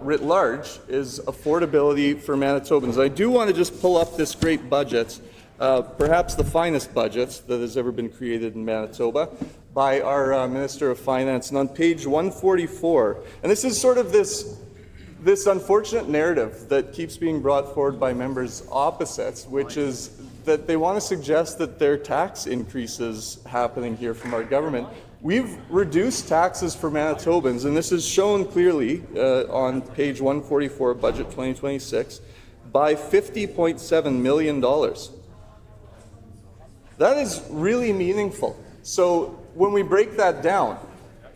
writ large, is affordability for Manitobans. I do want to just pull up this great budget, perhaps the finest budget that has ever been created in Manitoba, by our Minister of Finance. And on page 144, and this is sort of this unfortunate narrative that keeps being brought forward by members opposite, which is that they want to suggest that there are tax increases happening here from our government. We've reduced taxes for Manitobans, and this is shown clearly on page 144, Budget 2026, by $50.7 million. That is really meaningful. So when we break that down,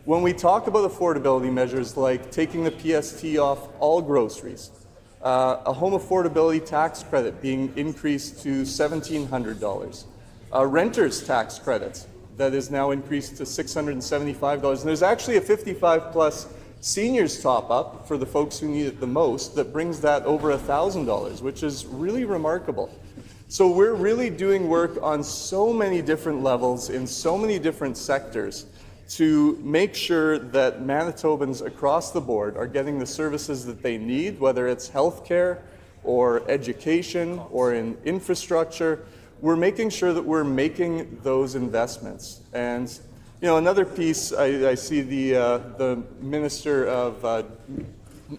when we talk about affordability measures like taking the PST off all groceries, a home affordability tax credit being increased to $1,700, a renter's tax credit that is now increased to $675, and there's actually a 55-plus seniors top-up for the folks who need it the most that brings that over $1,000, which is really remarkable. So we're really doing work on so many different levels in so many different sectors to make sure that Manitobans across the board are getting the services that they need, whether it's healthcare or education or in infrastructure. We're making sure that we're making those investments. And you know, another piece, I see the Minister of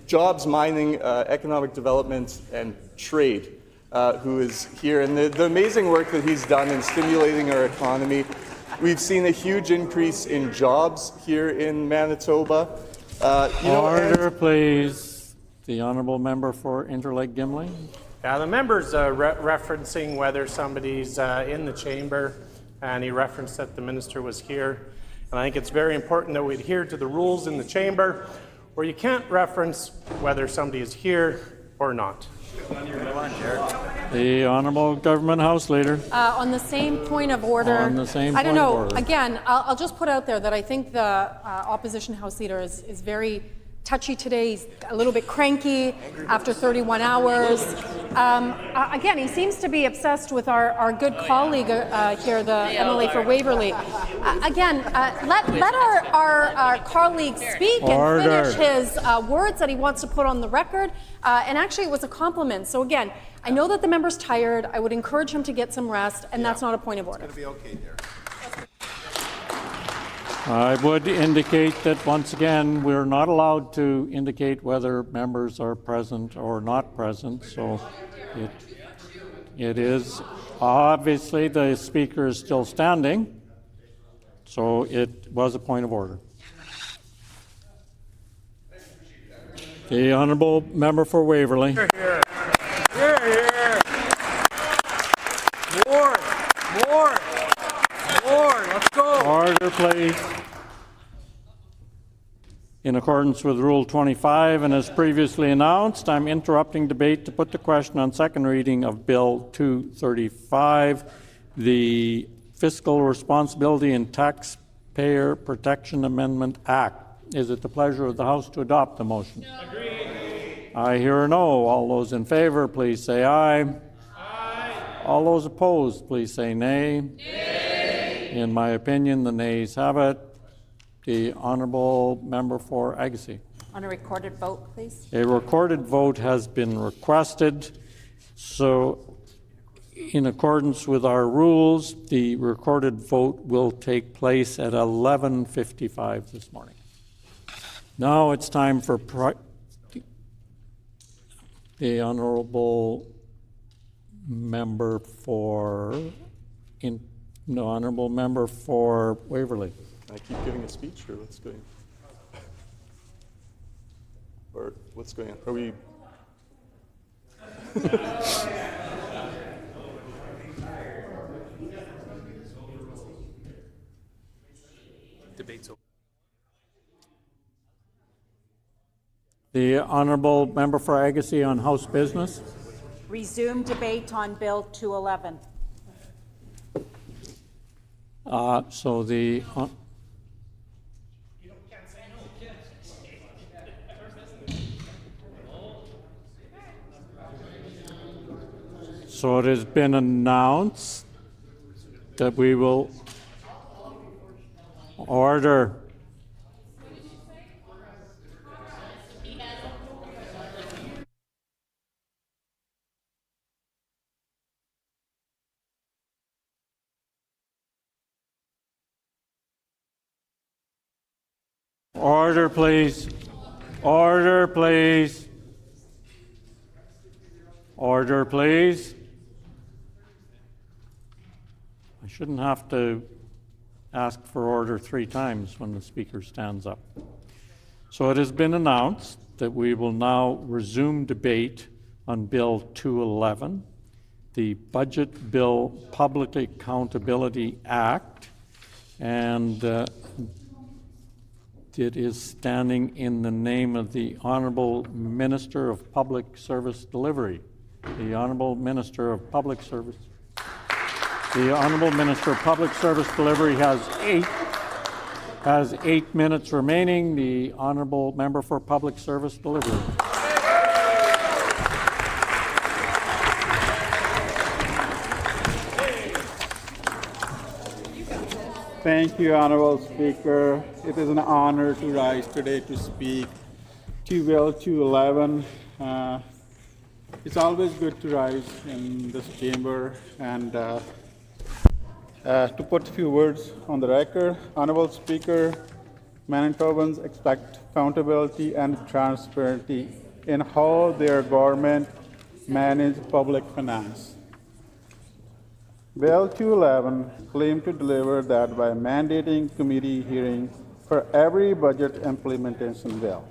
Jobs, Mining, Economic Development and Trade, who is here, and the amazing work that he's done in stimulating our economy. We've seen a huge increase in jobs here in Manitoba. Order, please. The honourable member for Interlake Gimli. The member's referencing whether somebody's in the chamber, and he referenced that the minister was here. And I think it's very important that we adhere to the rules in the chamber, where you can't reference whether somebody is here or not. The Honourable Government House Leader. On the same point of order, On the same I don't point of know. order. Again, I'll just put out there that I think the opposition House Leader is very touchy today. He's a little bit cranky after 31 hours. Again, he seems to be obsessed with our good colleague here, the MLA for Waverley. Again, let our colleague speak and finish his words that he wants to put on the record. And actually, it was a compliment. So again, I know that the member's tired. I would encourage him to get some rest, and that's not a point of order. It's going to be okay there. I would indicate that once again, we're not allowed to indicate whether members are present or not present. So it is obviously the speaker is still standing. So it was a point of order. The honourable member for Waverley. Here, here. Here, here. More. Let's go. Order, please. In accordance with Rule 25 and as previously announced, I'm interrupting debate to put the question on second reading of Bill 235, the Fiscal Responsibility and Taxpayer Protection Amendment Act. Is it the pleasure of the House to adopt the motion? Agreed. I hear a no. All those in favor, please say aye. Aye. All those opposed, please say nay. Nay. In my opinion, the nays have it. The honourable member for Agassiz. On a recorded vote, please. A recorded vote has been requested. So in accordance with our rules, the recorded vote will take place at 11:55 this morning. Now it's time for the honourable member for honourable member for Waverley. I keep giving a speech, or what's going on? Or what's going on? Are we? Debate's over. The honourable member for Agassiz on House business. Resume debate on Bill 211. So the so it has been announced that we will order. Order, please. Order, please. Order, please. I shouldn't have to ask for order 3 times when the speaker stands up. So it has been announced that we will now resume debate on Bill 211, the Budget Bill Public Accountability Act, and it is standing in the name of the Honourable Minister of Public Service Delivery. The Honourable Minister of Public Service. The Honourable Minister of Public Service Delivery has 8 minutes remaining. The Honourable Member for Public Service Delivery. Thank you, Honourable Speaker. It is an honor to rise today to speak to Bill 211. It's always good to rise in this chamber and to put a few words on the record. Honourable Speaker, Manitobans expect accountability and transparency in how their government manages public finance. Bill 211 claimed to deliver that by mandating committee hearing for every budget implementation bill.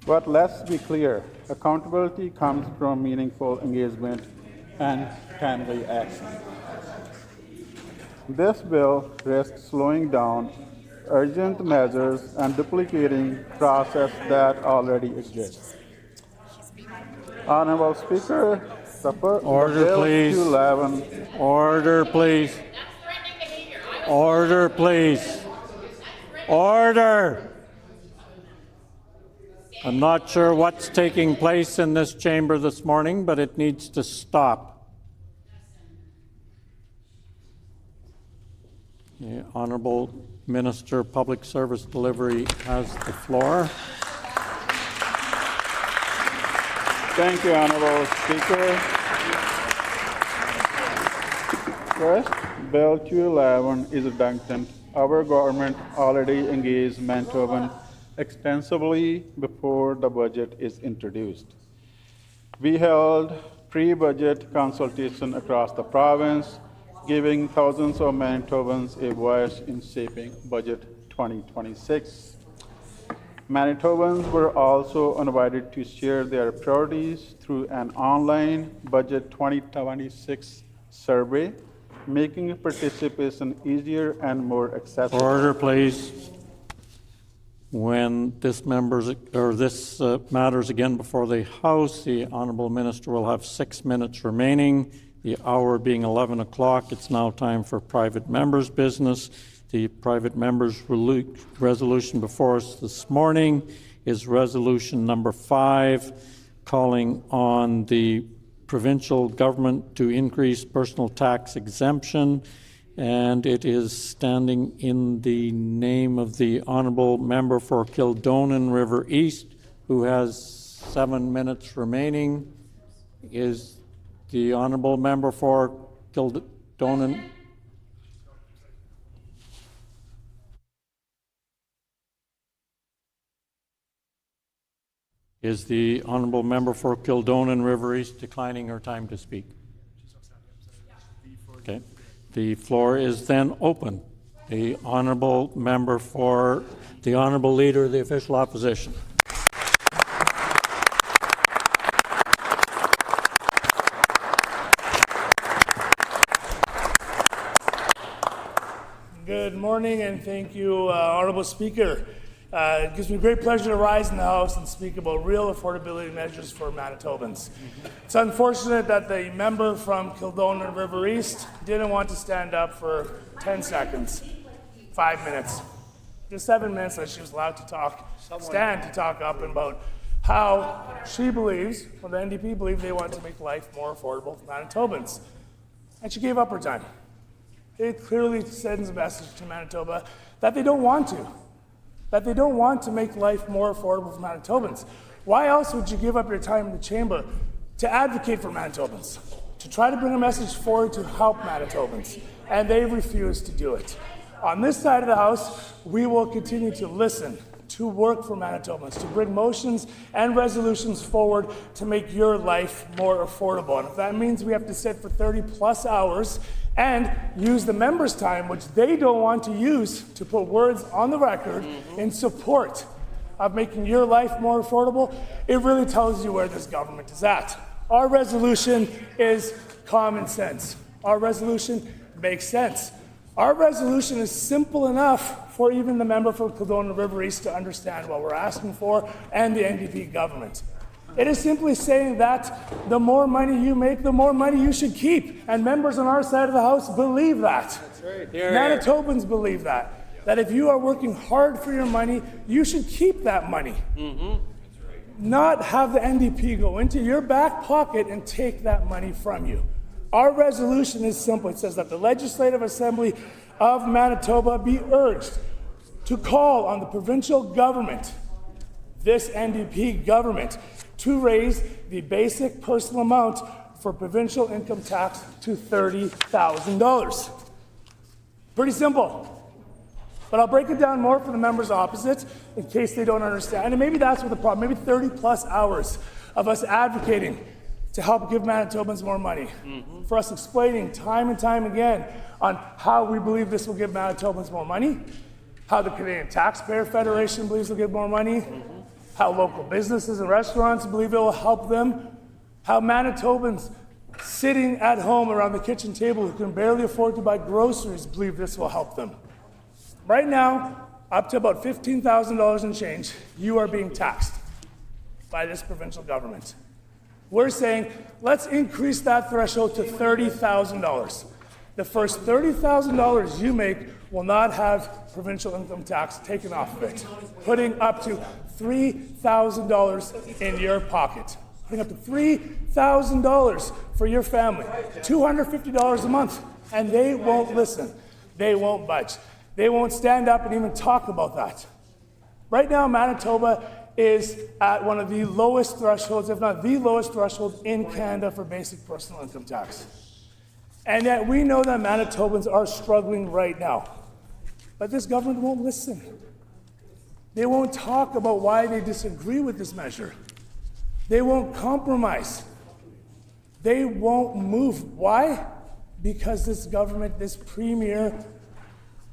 But let's be clear, accountability comes from meaningful engagement and timely action. This bill risks slowing down urgent measures and duplicating process that already exists. Honourable Speaker, Order, Bill please. 211. Order, please. Order, please. Order. I'm not sure what's taking place in this chamber this morning, but it needs to stop. The Honourable Minister of Public Service Delivery has the floor. Thank you, Honourable Speaker. First, Bill 211 is redundant. Our government already engaged Manitoban extensively before the budget is introduced. We held pre-budget consultation across the province, giving thousands of Manitobans a voice in shaping Budget 2026. Manitobans were also invited to share their priorities through an online Budget 2026 survey, making participation easier and more accessible. Order, please. When this matters again before the House, the Honourable Minister will have 6 minutes remaining. The hour being 11 o'clock, it's now time for private members' business. The private members' resolution before us this morning is resolution number 5, calling on the provincial government to increase personal tax exemption, and it is standing in the name of the Honourable Member for Kildonan River East, who has 7 minutes remaining. Is the Honourable Member for Kildonan? Is the Honourable Member for Kildonan River East declining her time to speak? Okay. The floor is then open. The Honourable Member for the Honourable Leader of the Official Opposition. Good morning and thank you, Honourable Speaker. It gives me great pleasure to rise in the House and speak about real affordability measures for Manitobans. It's unfortunate that the member from Kildonan River East didn't want to stand up for 10 seconds, 5 minutes, just 7 minutes that she was allowed to stand to talk up about how she believes, or the NDP believe, they want to make life more affordable for Manitobans. And she gave up her time. It clearly sends a message to Manitoba that they don't want to make life more affordable for Manitobans. Why else would you give up your time in the chamber to advocate for Manitobans, to try to bring a message forward to help Manitobans? And they refuse to do it. On this side of the House, we will continue to listen, to work for Manitobans, to bring motions and resolutions forward to make your life more affordable. And if that means we have to sit for 30+ hours and use the members' time, which they don't want to use, to put words on the record in support of making your life more affordable, it really tells you where this government is at. Our resolution is common sense. Our resolution makes sense. Our resolution is simple enough for even the member from Kildonan River East to understand what we're asking for, and the NDP government. It is simply saying that the more money you make, the more money you should keep. And members on our side of the House believe that. That's right. Manitobans believe that. That if you are working hard for your money, you should keep that money. Not have the NDP go into your back pocket and take that money from you. Our resolution is simple. It says that the Legislative Assembly of Manitoba be urged to call on the provincial government, this NDP government, to raise the basic personal amount for provincial income tax to $30,000. Pretty simple. But I'll break it down more for the members opposite in case they don't understand. And maybe that's what the problem, maybe 30+ hours of us advocating to help give Manitobans more money. For us explaining time and time again on how we believe this will give Manitobans more money, how the Canadian Taxpayer Federation believes it'll give more money, how local businesses and restaurants believe it will help them, how Manitobans sitting at home around the kitchen table who can barely afford to buy groceries believe this will help them. Right now, up to about $15,000 in change, you are being taxed by this provincial government. We're saying, let's increase that threshold to $30,000. The first $30,000 you make will not have provincial income tax taken off of it, putting up to $3,000 in your pocket, putting up to $3,000 for your family, $250 a month, and they won't listen. They won't budge. They won't stand up and even talk about that. Right now, Manitoba is at one of the lowest thresholds, if not the lowest threshold in Canada for basic personal income tax. And yet we know that Manitobans are struggling right now. But this government won't listen. They won't talk about why they disagree with this measure. They won't compromise. They won't move. Why? Because this government, this premier,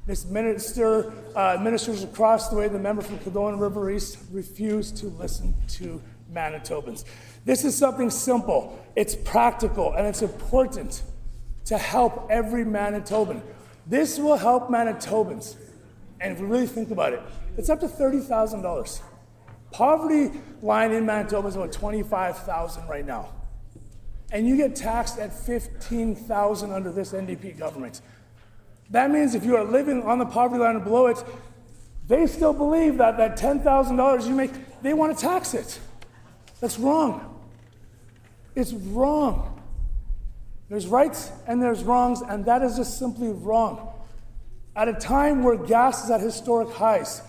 this ministers across the way, the member from Kildonan River East, refuse to listen to Manitobans. This is something simple, it's practical, and it's important to help every Manitoban. This will help Manitobans, and if we really think about it, it's up to $30,000. Poverty line in Manitoba is about $25,000 right now. And you get taxed at $15,000 under this NDP government. That means if you are living on the poverty line or below it, they still believe that that $10,000 you make, they want to tax it. That's wrong. It's wrong. There's rights and there's wrongs, and that is just simply wrong. At a time where gas is at historic highs,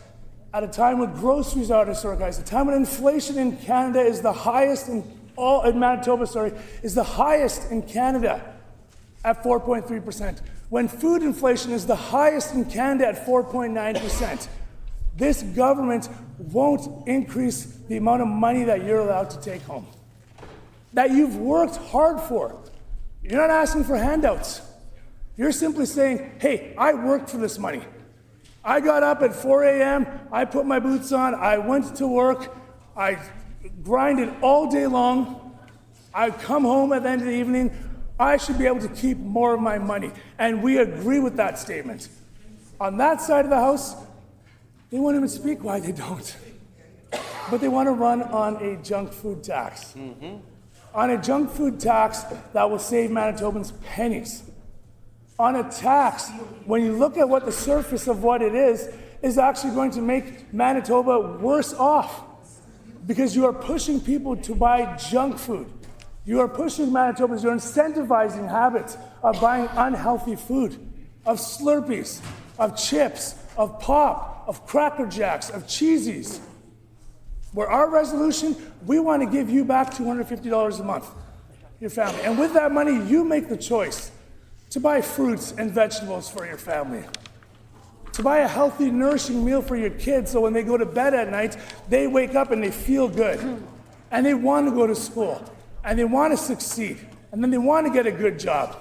at a time when groceries are at historic highs, at a time when inflation in Canada is the highest in Manitoba, is the highest in Canada at 4.3%. When food inflation is the highest in Canada at 4.9%. This government won't increase the amount of money that you're allowed to take home, that you've worked hard for. You're not asking for handouts. You're simply saying, hey, I worked for this money. I got up at 4 a.m., I put my boots on, I went to work, I grinded all day long, I come home at the end of the evening, I should be able to keep more of my money. And we agree with that statement. On that side of the House, They won't even speak why they don't. But they want to run on a junk food tax. On a junk food tax that will save Manitobans pennies. On a tax, when you look at what the surface of what it is actually going to make Manitoba worse off. Because you are pushing people to buy junk food. You are pushing Manitobans, you're incentivizing habits of buying unhealthy food, of Slurpees, of chips, of pop, of Cracker Jacks, of Cheesies. Where our resolution, we want to give you back $250 a month, your family. And with that money, you make the choice to buy fruits and vegetables for your family. To buy a healthy, nourishing meal for your kids so when they go to bed at night, they wake up and they feel good. And they want to go to school. And they want to succeed. And then they want to get a good job.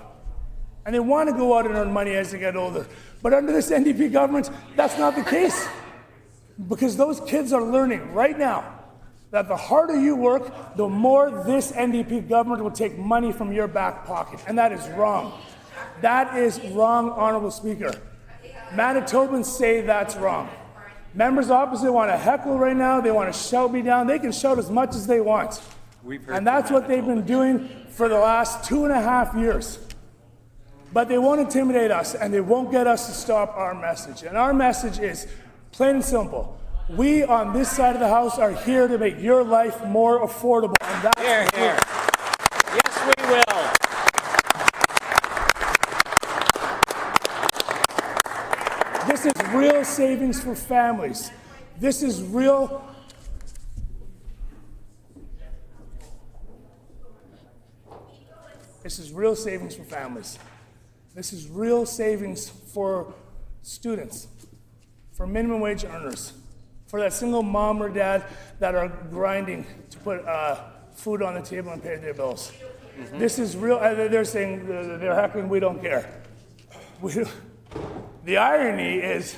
And they want to go out and earn money as they get older. But under this NDP government, that's not the case. Because those kids are learning right now that the harder you work, the more this NDP government will take money from your back pocket. And that is wrong. That is wrong, Honourable Speaker. Manitobans say that's wrong. Members opposite want to heckle right now. They want to shout me down. They can shout as much as they want. And that's what they've been doing for the last 2.5 years. But they won't intimidate us, and they won't get us to stop our message. And our message is plain and simple. We on this side of the House are here to make your life more affordable. And that's Here, here. Yes, we will. This is real savings for families. This is real. This is real savings for families. This is real savings for students, for minimum wage earners, for that single mom or dad that are grinding to put food on the table and pay their bills. This is real. They're saying, they're heckling, we don't care. The irony is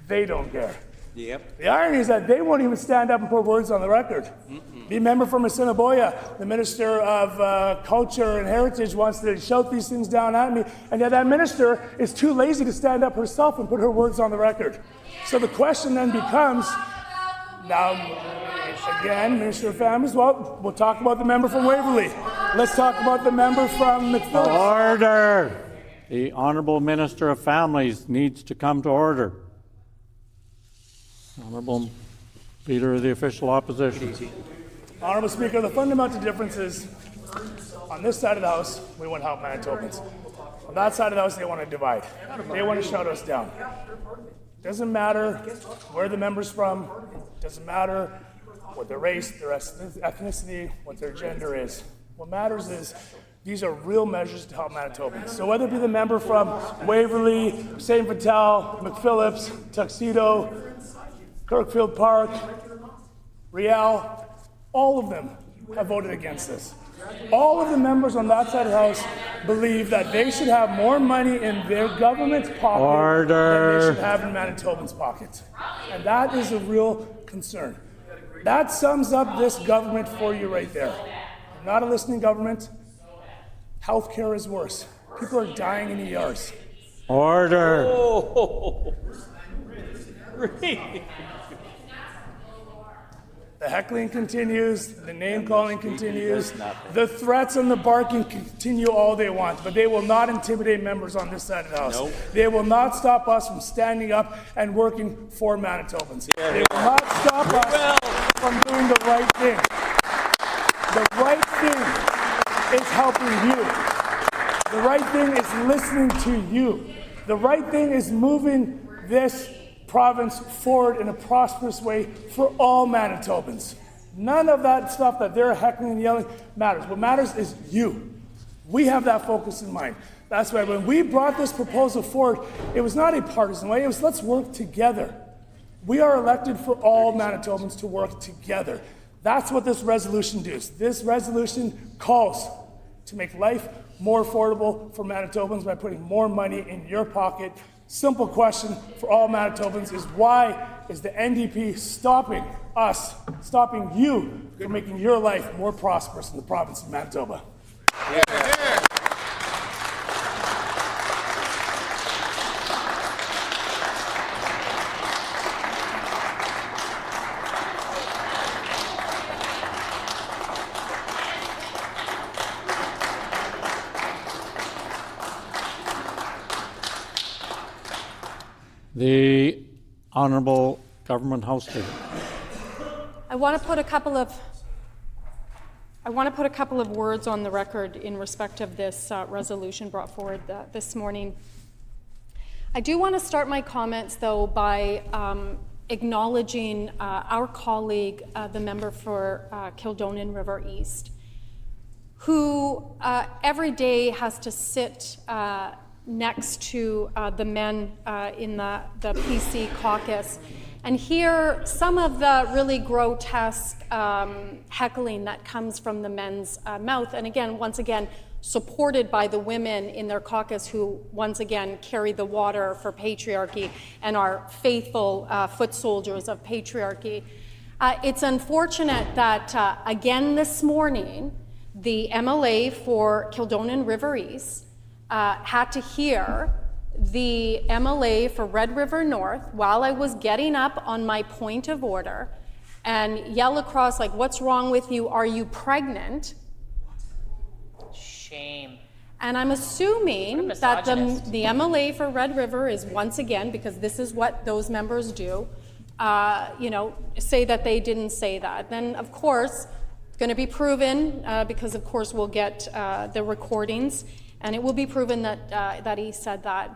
they don't care. Yep. The irony is that they won't even stand up and put words on the record. The member from Assiniboia, the Minister of Culture and Heritage, wants to shout these things down at me, and yet that minister is too lazy to stand up herself and put her words on the record. So the question then becomes, now, again, Minister of Families, well, we'll talk about the member from Waverley. Let's talk about the member from McPhillips. Order! The Honourable Minister of Families needs to come to order. Honourable Leader of the Official Opposition. Honourable Speaker, the fundamental difference is on this side of the House, we want to help Manitobans. On that side of the House, they want to divide. They want to shut us down. Doesn't matter where the member's from. Doesn't matter what their race, their ethnicity, what their gender is. What matters is these are real measures to help Manitobans. So whether it be the member from Waverley, St. Vital, McPhillips, Tuxedo, Kirkfield Park, Riel, all of them have voted against this. All of the members on that side of the House believe that they should have more money in their government's pocket than they should have in Manitobans' pockets. And that is a real concern. That sums up this government for you right there. Not a listening government. Healthcare is worse. People are dying in ERs. Order! Oh. The heckling continues, the name-calling continues, the threats and the barking continue all they want, but they will not intimidate members on this side of the House. Nope. They will not stop us from standing up and working for Manitobans. They will not stop us from doing the right thing. The right thing is helping you. The right thing is listening to you. The right thing is moving this province forward in a prosperous way for all Manitobans. None of that stuff that they're heckling and yelling matters. What matters is you. We have that focus in mind. That's why when we brought this proposal forward, it was not a partisan way. It was let's work together. We are elected for all Manitobans to work together. That's what this resolution does. This resolution calls to make life more affordable for Manitobans by putting more money in your pocket. Simple question for all Manitobans is why is the NDP stopping us, stopping you from making your life more prosperous in the province of Manitoba? The Honourable Government House Leader. I want to put a couple of words on the record in respect of this resolution brought forward this morning. I do want to start my comments, though, by acknowledging our colleague, the member for Kildonan River East, who every day has to sit next to the men in the PC caucus and hear some of the really grotesque heckling that comes from the men's mouth. And again, once again, supported by the women in their caucus who, once again, carry the water for patriarchy and are faithful foot soldiers of patriarchy. It's unfortunate that, again this morning, the MLA for Kildonan River East had to hear the MLA for Red River North, while I was getting up on my point of order, and yell across like, "What's wrong with you? Are you pregnant?" Shame. And I'm assuming that the MLA for Red River is once again, because this is what those members do, say that they didn't say that. Then, of course, it's going to be proven, because, of course, we'll get the recordings, and it will be proven that he said that.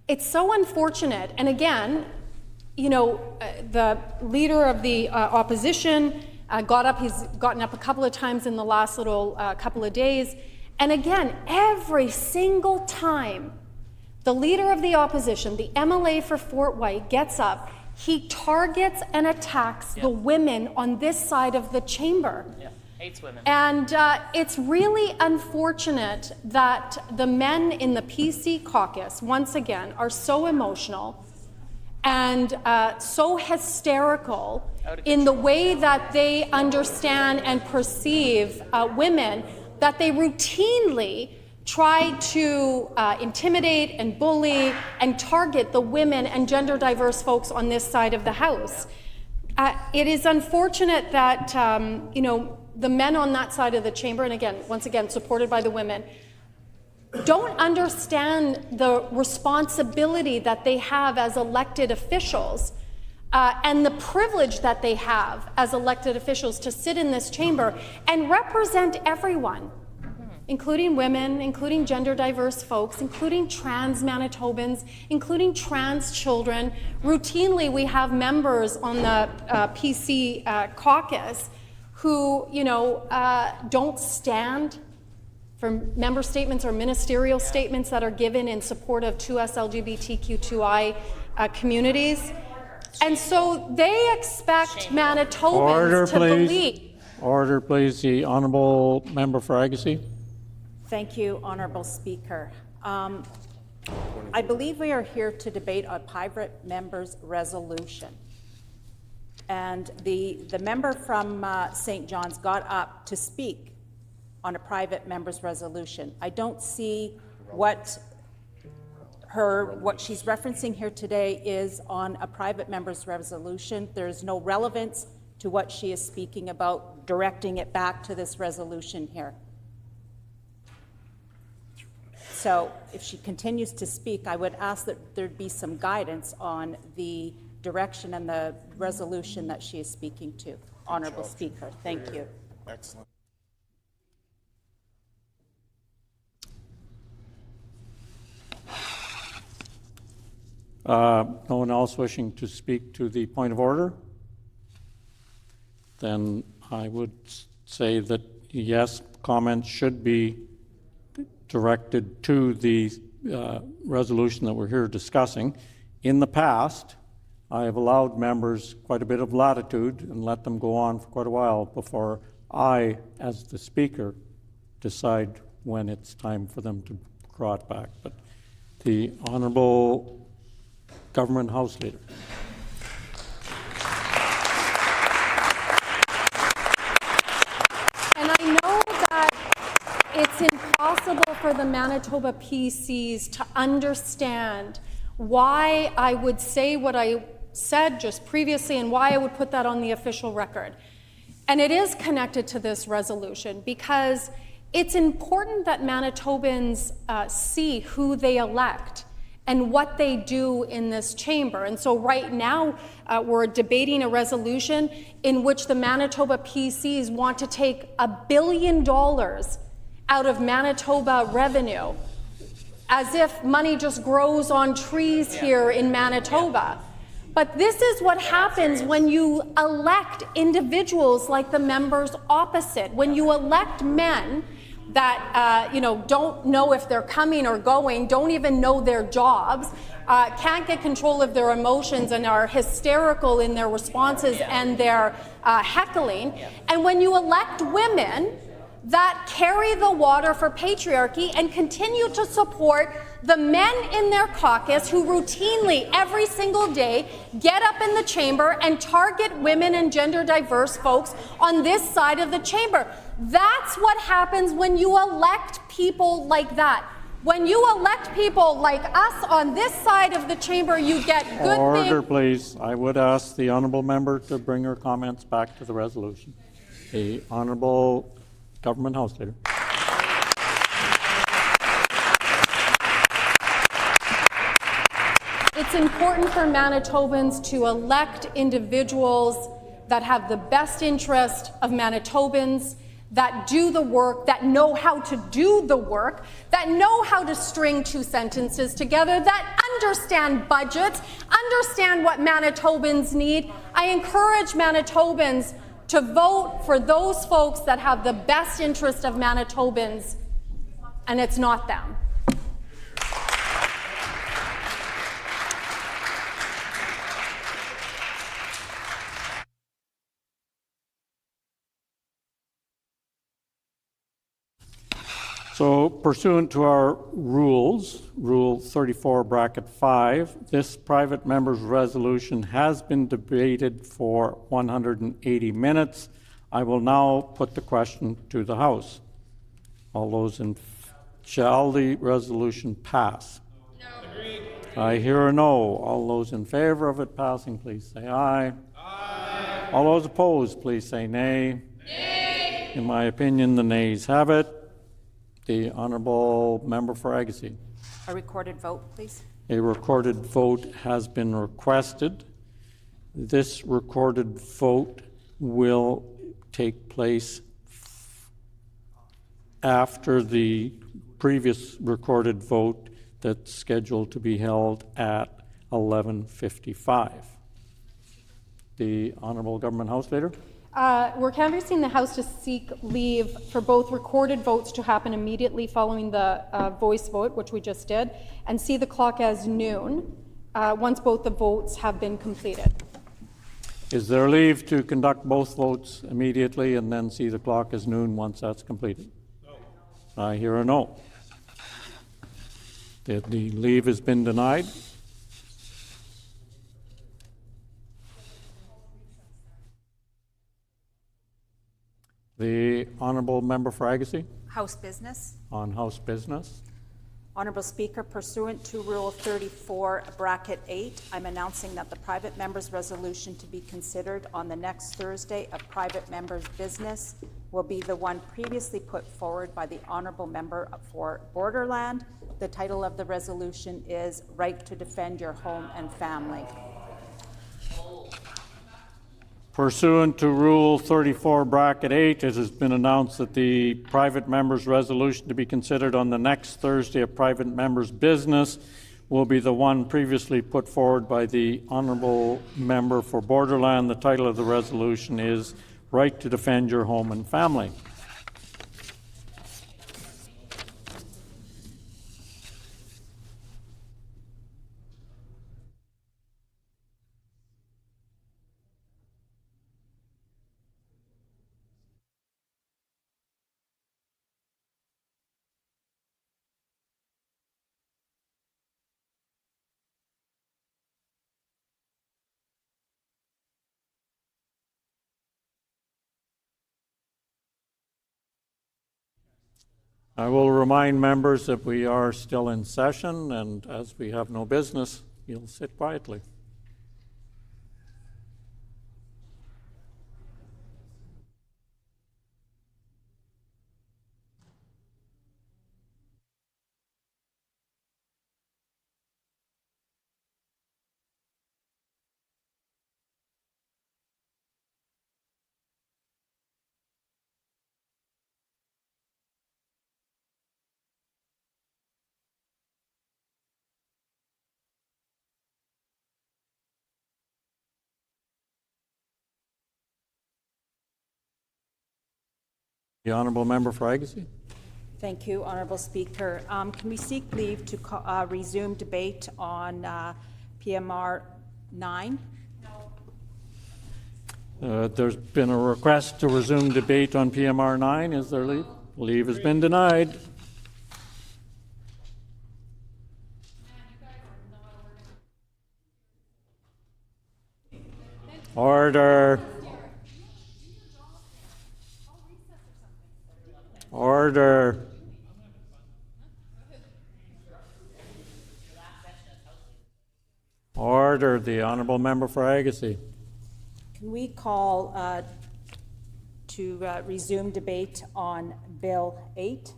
It's so unfortunate. And again, the leader of the opposition got up. He's gotten up a couple of times in the last little couple of days. And again, every single time the leader of the opposition, the MLA for Fort White, gets up, he targets and attacks the women on this side of the chamber. Yeah, hates women. And it's really unfortunate that the men in the PC caucus, once again, are so emotional and so hysterical in the way that they understand and perceive women, that they routinely try to intimidate and bully and target the women and gender diverse folks on this side of the House. It is unfortunate that, the men on that side of the chamber, and again, once again, supported by the women, don't understand the responsibility that they have as elected officials and the privilege that they have as elected officials to sit in this chamber and represent everyone, including women, including gender diverse folks, including trans Manitobans, including trans children. Routinely, we have members on the PC caucus who, don't stand for member statements or ministerial statements that are given in support of 2S LGBTQ2I communities. And so they expect Manitobans to believe. Order, please. The Honourable Member for Agassiz. Thank you, Honourable Speaker. I believe we are here to debate a private member's resolution. And the member from St. John's got up to speak on a private member's resolution. I don't see what she's referencing here today is on a private member's resolution. There's no relevance to what she is speaking about, directing it back to this resolution here. So if she continues to speak, I would ask that there'd be some guidance on the direction and the resolution that she is speaking to. Honourable Speaker, thank you. Excellent. No one else wishing to speak to the point of order? Then I would say that yes, comments should be directed to the resolution that we're here discussing. In the past, I have allowed members quite a bit of latitude and let them go on for quite a while before I, as the Speaker, decide when it's time for them to draw it back. But the Honourable Government House Leader. And I know that it's impossible for the Manitoba PCs to understand why I would say what I said just previously and why I would put that on the official record. And it is connected to this resolution because it's important that Manitobans see who they elect and what they do in this chamber. And so right now, we're debating a resolution in which the Manitoba PCs want to take $1 billion out of Manitoba revenue, as if money just grows on trees here in Manitoba. But this is what happens when you elect individuals like the members opposite, when you elect men that don't know if they're coming or going, don't even know their jobs, can't get control of their emotions and are hysterical in their responses and their heckling. And when you elect women that carry the water for patriarchy and continue to support the men in their caucus who routinely, every single day, get up in the chamber and target women and gender diverse folks on this side of the chamber. That's what happens when you elect people like that. When you elect people like us on this side of the chamber, you get good things. Order, please. I would ask the honourable member to bring her comments back to the resolution. The honourable Government House Leader. It's important for Manitobans to elect individuals that have the best interest of Manitobans, that do the work, that know how to do the work, that know how to string two sentences together, that understand budgets, understand what Manitobans need. I encourage Manitobans to vote for those folks that have the best interest of Manitobans, and it's not them. So pursuant to our rules, Rule 34, bracket 5, this private member's resolution has been debated for 180 minutes. I will now put the question to the House. All those in, shall the resolution pass? No. Agreed. I hear a no. All those in favor of it passing, please say aye. Aye. All those opposed, please say nay. Nay. In my opinion, the nays have it. The honourable member for Agassiz. A recorded vote, please. A recorded vote has been requested. This recorded vote will take place after the previous recorded vote that's scheduled to be held at 11:55. The honourable Government House Leader. We're canvassing the House to seek leave for both recorded votes to happen immediately following the voice vote, which we just did, and see the clock as noon once both the votes have been completed. Is there leave to conduct both votes immediately and then see the clock as noon once that's completed? No. I hear a no. The leave has been denied. The honourable member for Agassiz. House business. On House business. Honourable Speaker, pursuant to Rule 34, bracket 8, I'm announcing that the private member's resolution to be considered on the next Thursday of private member's business will be the one previously put forward by the honourable member for Borderland. The title of the resolution is Right to Defend Your Home and Family. Pursuant to Rule 34, bracket 8, it has been announced that the private member's resolution to be considered on the next Thursday of private member's business will be the one previously put forward by the honourable member for Borderland. The title of the resolution is Right to Defend Your Home and Family. I will remind members that we are still in session, and as we have no business, you'll sit quietly. The Honourable Member for Agassiz. Thank you, Honourable Speaker. Can we seek leave to resume debate on PMR 9? There's been a request to resume debate on PMR 9. Is there leave? Leave has been denied. Order. Order. Order. The Honourable Member for Agassiz. Can we call to resume debate on Bill 8,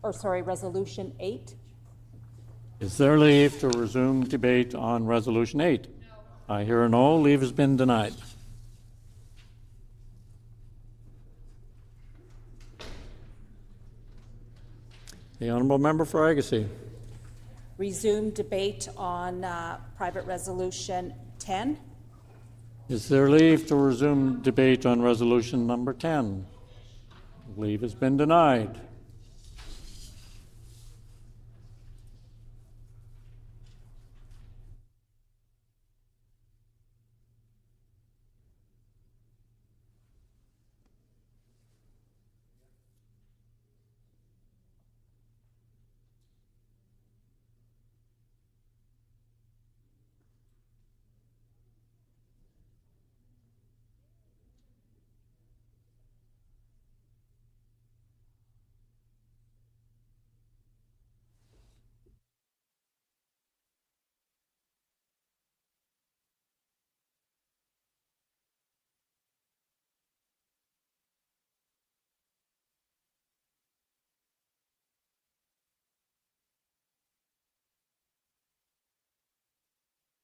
or sorry, Resolution 8? Is there leave to resume debate on Resolution 8? No. I hear a no. Leave has been denied. The Honourable Member for Agassiz. Resume debate on Private Resolution 10. Is there leave to resume debate on Resolution number 10? Leave has been denied.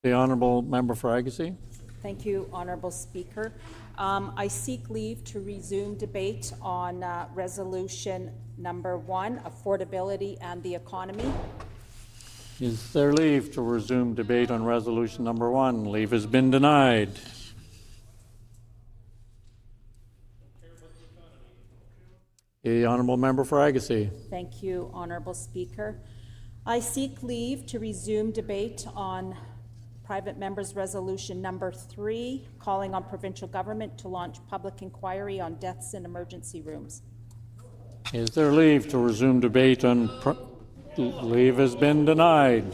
The Honourable Member for Agassiz. Thank you, Honourable Speaker. I seek leave to resume debate on Resolution number 1, Affordability and the Economy. Is there leave to resume debate on Resolution number 1? Leave has been denied. The Honourable Member for Agassiz. Thank you, Honourable Speaker. I seek leave to resume debate on Private Members Resolution number 3, calling on provincial government to launch public inquiry on deaths in emergency rooms. Is there leave to resume debate on... Leave has been denied.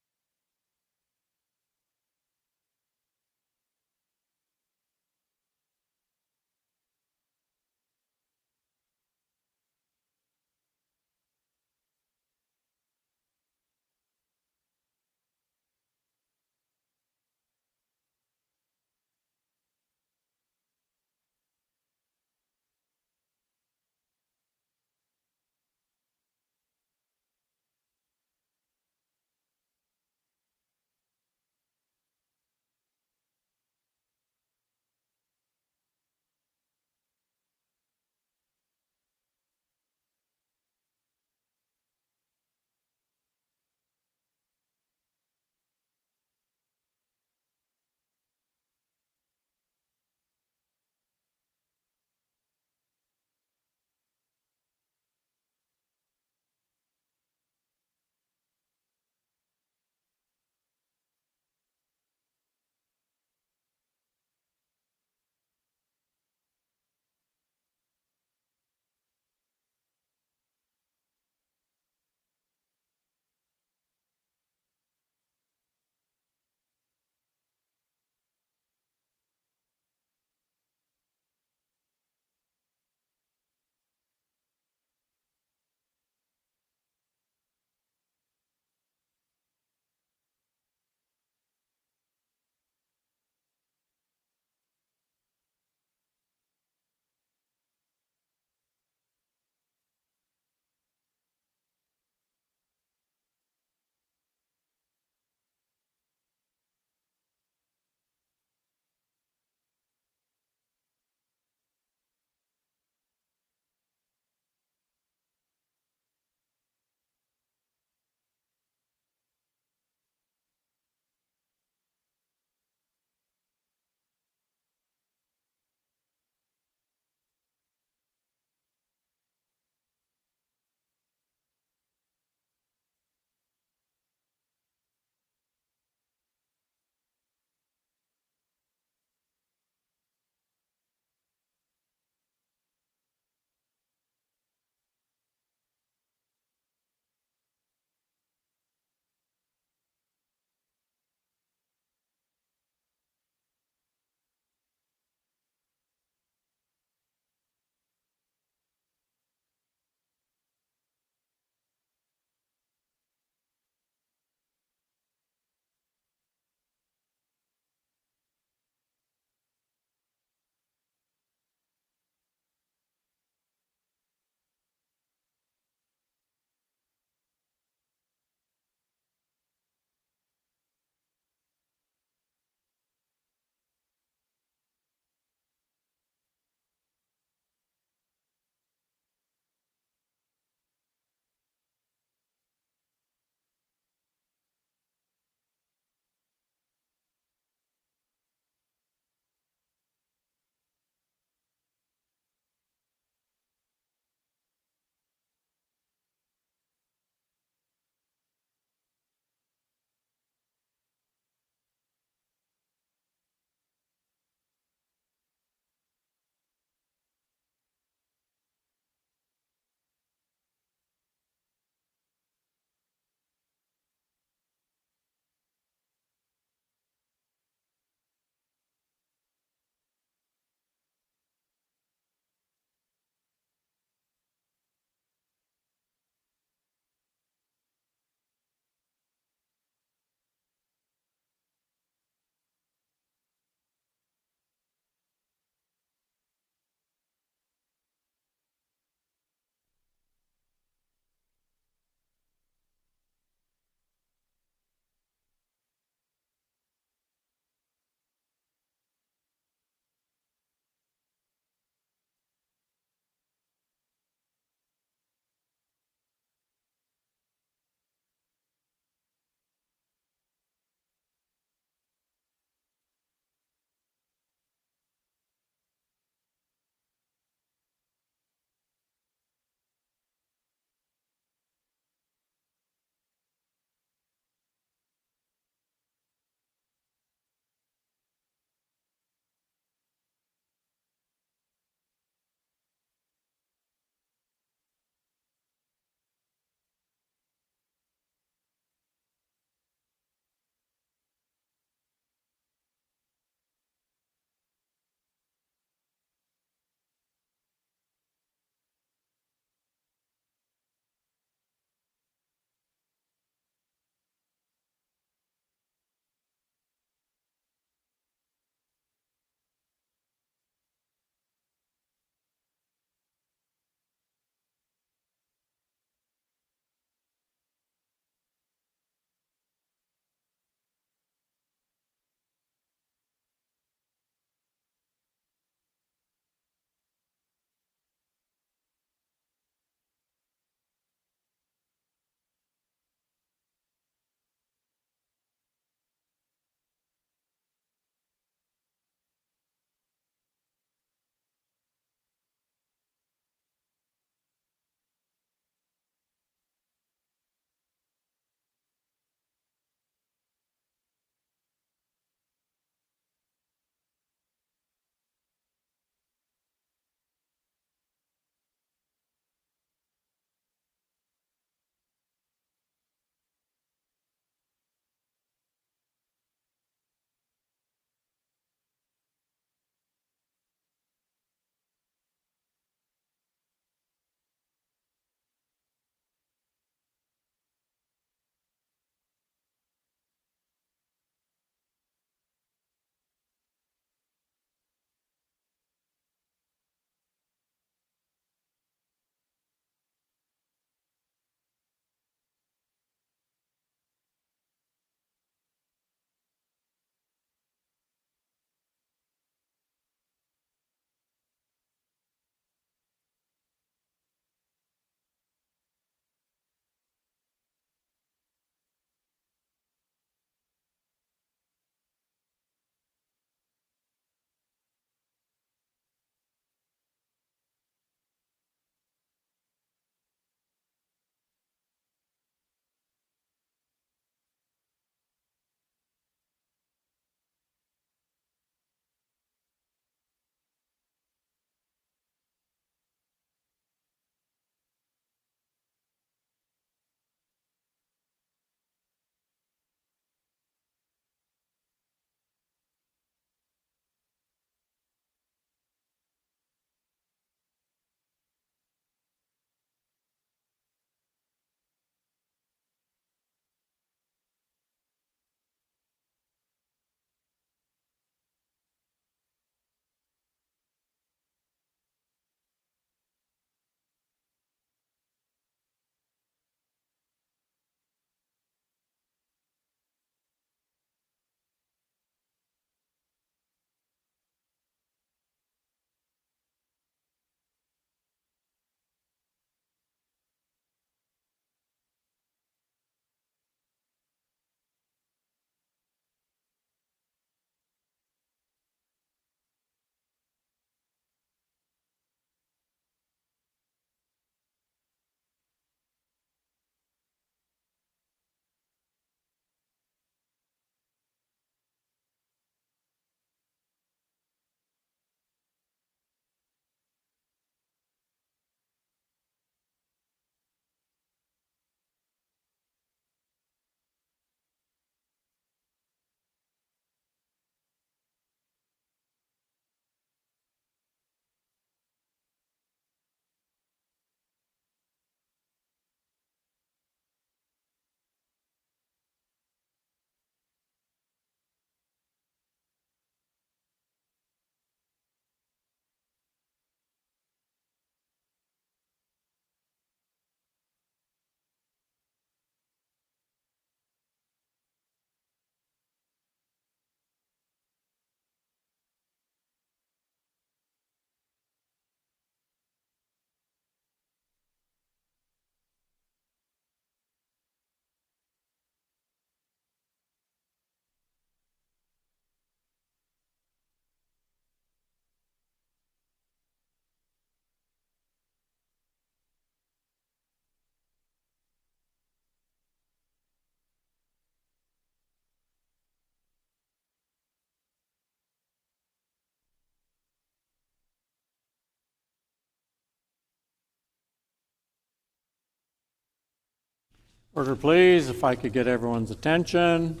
Order, please, if I could get everyone's attention.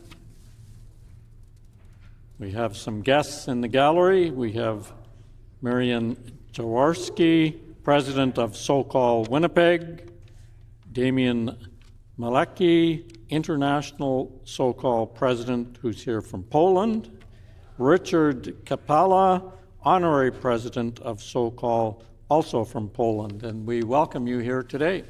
We have some guests in the gallery. We have Marian Jaworski, President of So-Called Winnipeg, Damien Malecki, International So-Called President, who's here from Poland, Richard Kapala, Honorary President of So-Called, also from Poland, and we welcome you here today.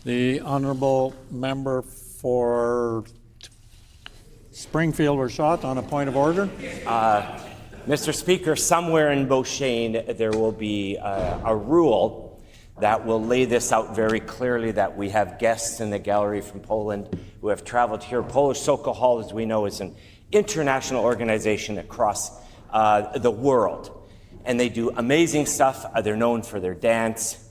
The honourable member for Springfield or Shot on a point of order. Mr. Speaker, somewhere in Beauchesne there will be a rule that will lay this out very clearly, that we have guests in the gallery from Poland who have traveled here. Polish Sokol Hall, as we know, is an international organization across the world, and they do amazing stuff. They're known for their dance,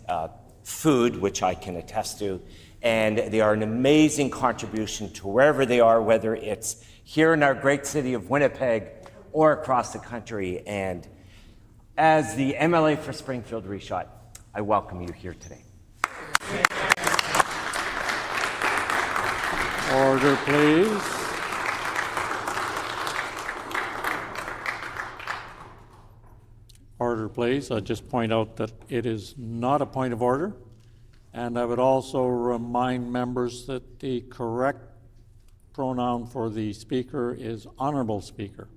food, which I can attest to, and they are an amazing contribution to wherever they are, whether it's here in our great city of Winnipeg or across the country. And as the MLA for Springfield Reshot, I welcome you here today. Order, please. Order, please. I just point out that it is not a point of order. And I would also remind members that the correct pronoun for the speaker is honorable speaker.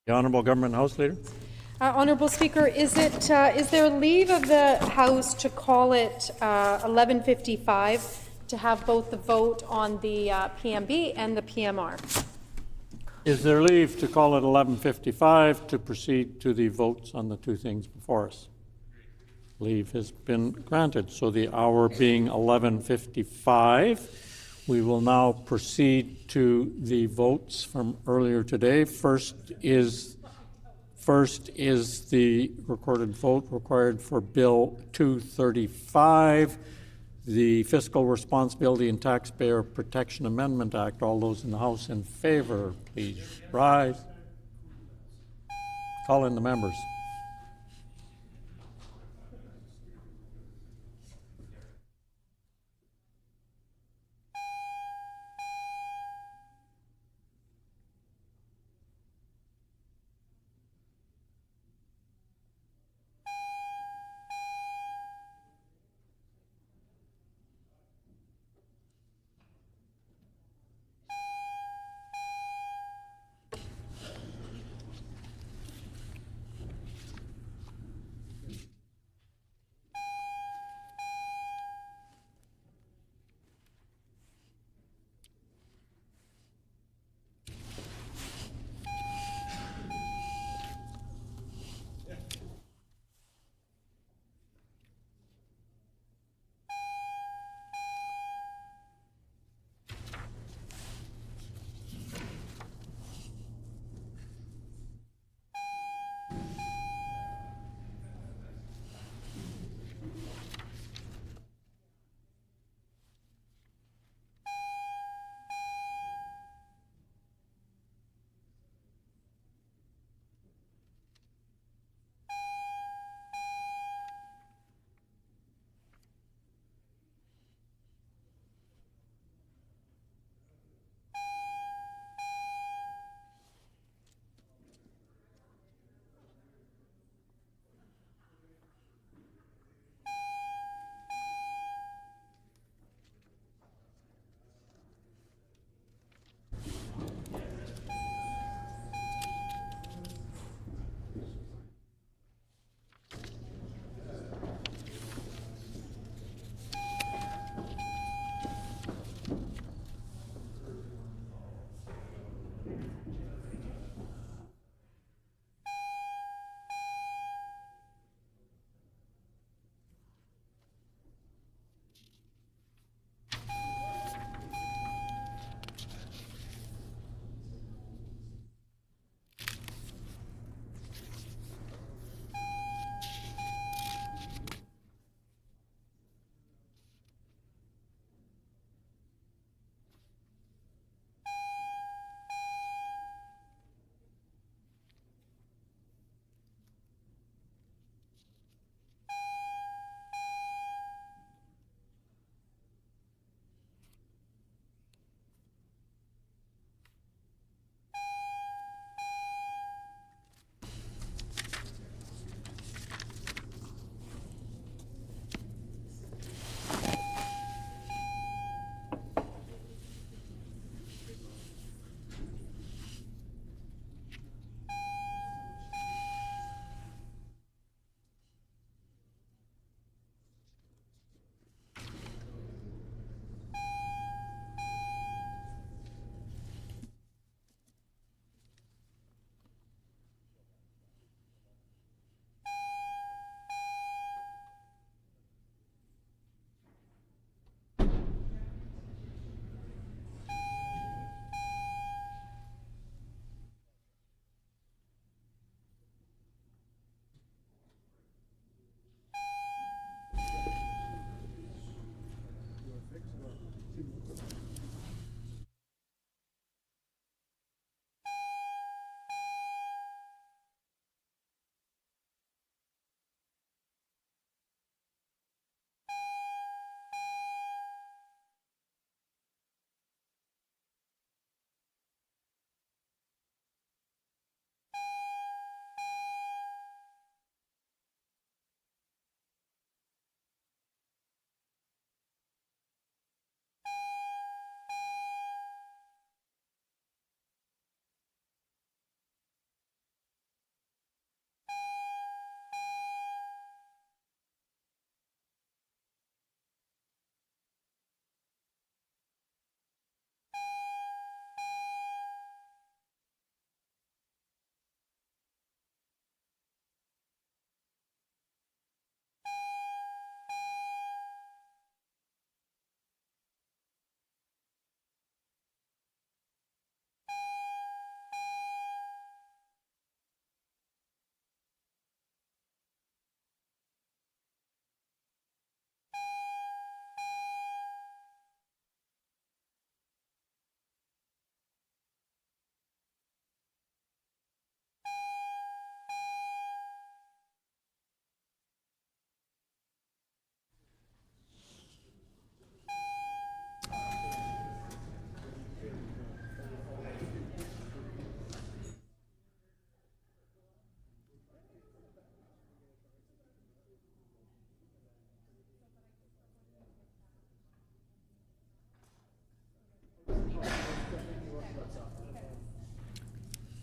The Honourable Government House Leader. Honourable Speaker, is there leave of the House to call it 11:55 to have both the vote on the PMB and the PMR? Is there leave to call it 11:55 to proceed to the votes on the two things before us? Leave has been granted. So the hour being 11:55, we will now proceed to the votes from earlier today. First is the recorded vote required for Bill 235, the Fiscal Responsibility and Taxpayer Protection Amendment Act. All those in the House in favor, please rise. Call in the members.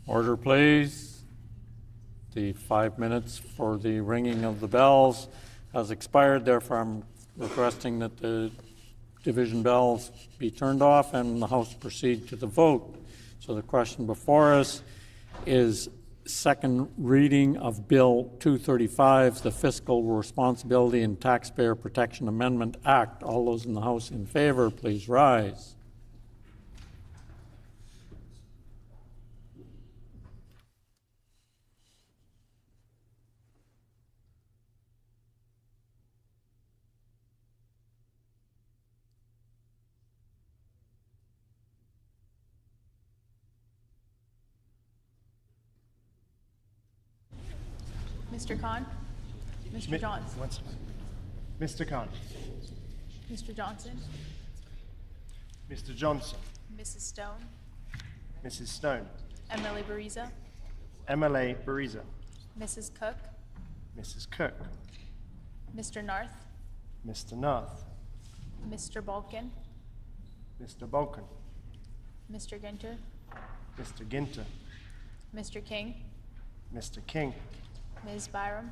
Order, please. The 5 minutes for the ringing of the bells has expired. Therefore, I'm requesting that the division bells be turned off and the House proceed to the vote. So the question before us is second reading of Bill 235, the Fiscal Responsibility and Taxpayer Protection Amendment Act. All those in the House in favor, please rise. Mr. Khan? Mr. Johnson? Mr. Khan. Mr. Johnson? Mr. Johnson. Mrs. Stone? Mrs. Stone. MLA Bariza? MLA Bariza. Mrs. Cook? Mrs. Cook. Mr. Narth? Mr. Narth. Mr. Balkin? Mr. Balkan. Mr. Ginter? Mr. Ginter. Mr. King? Mr. King. Ms. Byram?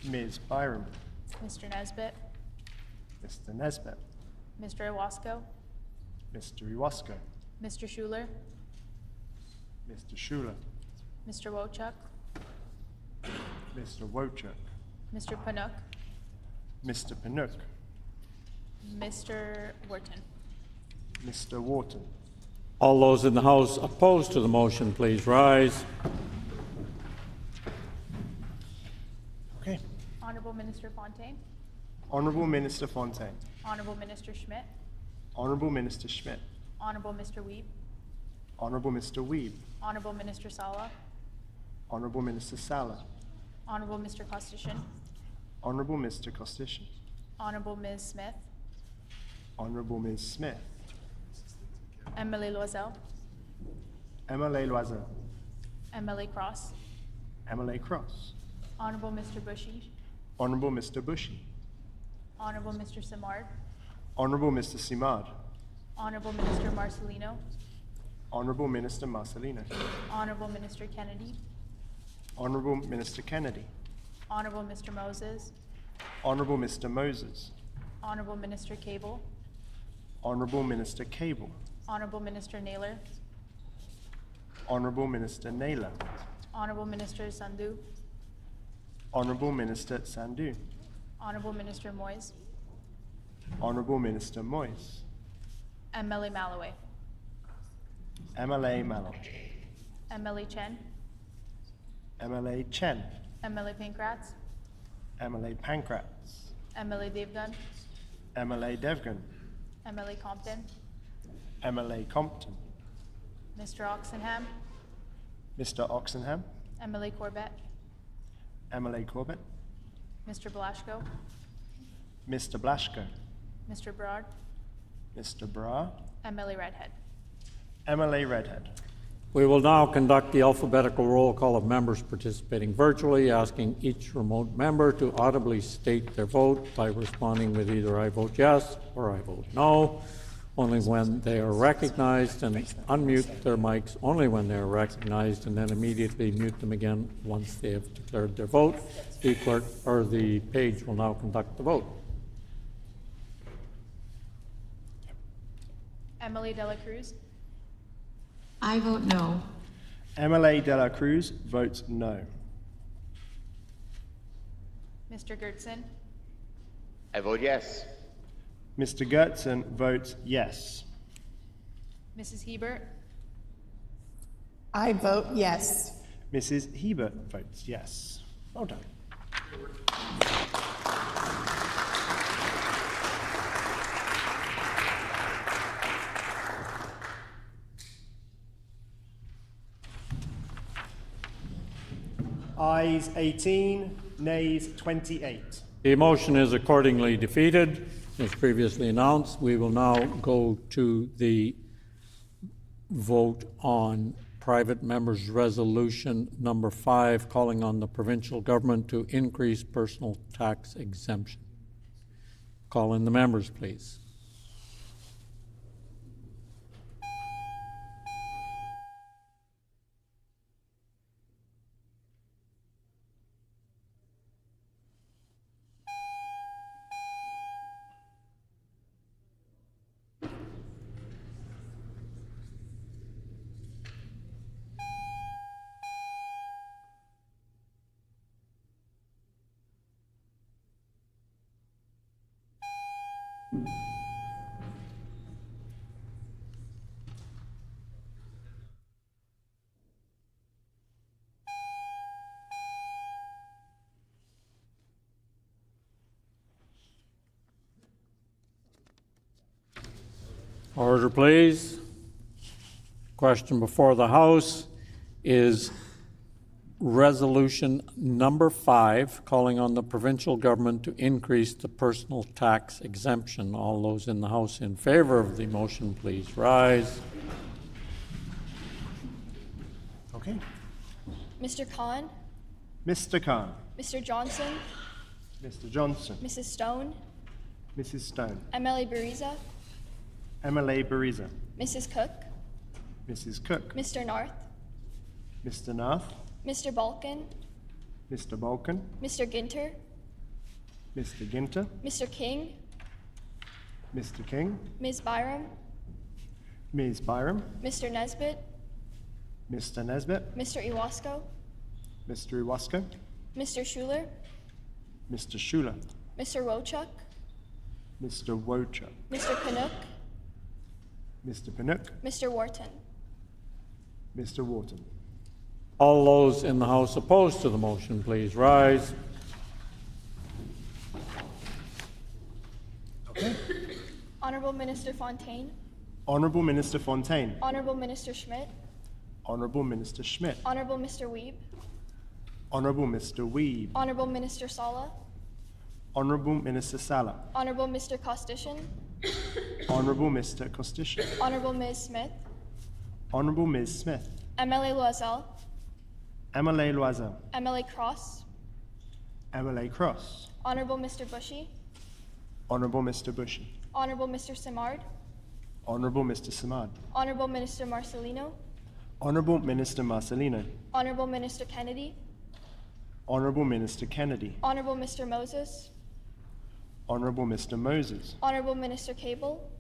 Ms. Byram. Mr. Nesbitt? Mr. Nesbitt. Mr. Iwasko? Mr. Iwasko. Mr. Schuler? Mr. Schuler. Mr. Wochuk? Mr. Wochuk. Mr. Panuk? Mr. Panuk. Mr. Wharton? Mr. Wharton. All those in the House opposed to the motion, please rise. Okay. Honorable Minister Fontaine? Honorable Minister Fontaine. Honorable Minister Schmidt? Honorable Minister Schmidt. Honorable Mr. Wiebe? Honorable Mr. Wiebe. Honorable Minister Sala? Honorable Minister Sala. Honorable Mr. Kostishin? Honorable Mr. Kostishin. Honorable Ms. Smith? Honorable Ms. Smith. MLA Loisel? MLA Loisel. MLA Cross? MLA Cross. Honorable Mr. Bushy? Honorable Mr. Bushy. Honorable Mr. Simard? Honorable Mr. Simard. Honorable Minister Marcelino? Honorable Minister Marcelino. Honorable Minister Kennedy? Honorable Minister Kennedy. Honorable Mr. Moses? Honorable Mr. Moses. Honorable Minister Cable? Honorable Minister Cable. Honorable Minister Naylor? Honorable Minister Naylor. Honorable Minister Sandhu? Honorable Minister Sandhu. Honorable Minister Moyes? Honorable Minister Moyes. MLA Malloway? MLA Mallow. MLA Chen? MLA Chen. MLA Pankratz? MLA Pankratz. MLA Devgun? MLA Devgan. MLA Compton? MLA Compton. Mr. Oxenham? Mr. Oxenham. MLA Corbett? MLA Corbett. Mr. Blasco? Mr. Blaschko. Mr. Broad? Mr. Bra. MLA Redhead? MLA Redhead. We will now conduct the alphabetical roll call of members participating virtually, asking each remote member to audibly state their vote by responding with either I vote yes or I vote no, only when they are recognized, and unmute their mics only when they are recognized, and then immediately mute them again once they have declared their vote. The clerk or the page will now conduct the vote. Emily De La Cruz? I vote no. MLA De La Cruz votes no. Mr. Gertson? I vote yes. Mr. Gertson votes yes. Mrs. Hebert? I vote yes. Mrs. Hebert votes yes. Well done. Ayes 18, nays 28. The motion is accordingly defeated. As previously announced, we will now go to the vote on private members' resolution number 5, calling on the provincial government to increase personal tax exemption. Call in the members, please. Order, please. Question before the House is Resolution number 5, calling on the provincial government to increase the personal tax exemption. All those in the House in favor of the motion, please rise. Okay. Mr. Khan, Mr. Khan, Mr. Johnson, Mr. Johnson, Mrs. Stone, Mrs. Stone, MLA Bariza, MLA Bariza, Mrs. Cook, Mrs. Cook, Mr. Narth, Mr. Narth, Mr. Balkan, Mr. Balkan, Mr. Ginter, Mr. Ginter, Mr. King, Mr. King, Ms. Byram, Ms. Byram, Mr. Nesbitt, Mr. Nesbitt, Mr. Iwasko, Mr. Iwasko, Mr. Schuler, Mr. Schuler, Mr. Wochuk, Mr. Wochuk, Mr. Panook, Mr. Panook, Mr. Wharton. Mr. Wharton. All those in the House opposed to the motion, please rise. Okay. Honorable Minister Fontaine, Honourable Minister Fontaine, Honorable Minister Schmidt, Honourable Minister Schmidt, Honorable Mr. Wiebe, Honourable Mr. Wiebe, Honorable Minister Sala, Honourable Minister Sala, Honorable Mr. Kostishin, Honourable Mr. Kostishin, Honorable Ms. Smith, Honourable Ms. Smith, MLA Loisel, MLA Loisel, MLA Cross, MLA Cross, Honorable Mr. Bushy, Honourable Mr. Bushy, Honorable Mr. Simard, Honourable Mr. Samad, Honorable Minister Marcelino, Honourable Minister Marcelino, Honorable Minister Kennedy, Honourable Minister Kennedy, Honorable Mr. Moses, Honourable Mr. Moses, Honorable Minister Cable,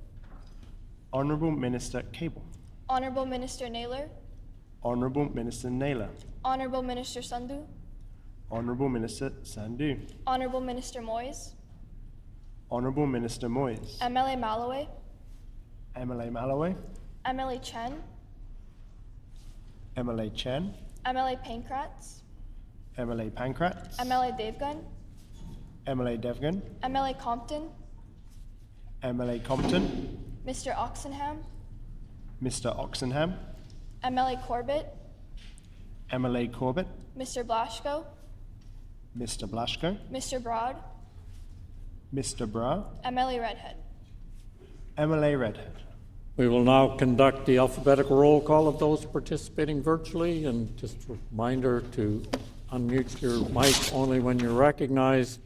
Honourable Minister Cable, Honorable Minister Naylor, Honourable Minister Naylor, Honorable Minister Sandhu, Honourable Minister Sandhu, Honorable Minister Moyes, Honourable Minister Moyes, MLA Malloway, MLA Malloway, MLA Chen, MLA Chen, MLA Pankratz, MLA Pankratz, MLA Devgun, MLA Devgan, MLA Compton, MLA Compton, Mr. Oxenham, Mr. Oxenham, MLA Corbett, MLA Corbett, Mr. Blaschko, Mr. Blaschko, Mr. Broad, Mr. Bra, MLA Redhead. MLA Redhead. We will now conduct the alphabetical roll call of those participating virtually, and just a reminder to unmute your mic only when you're recognized,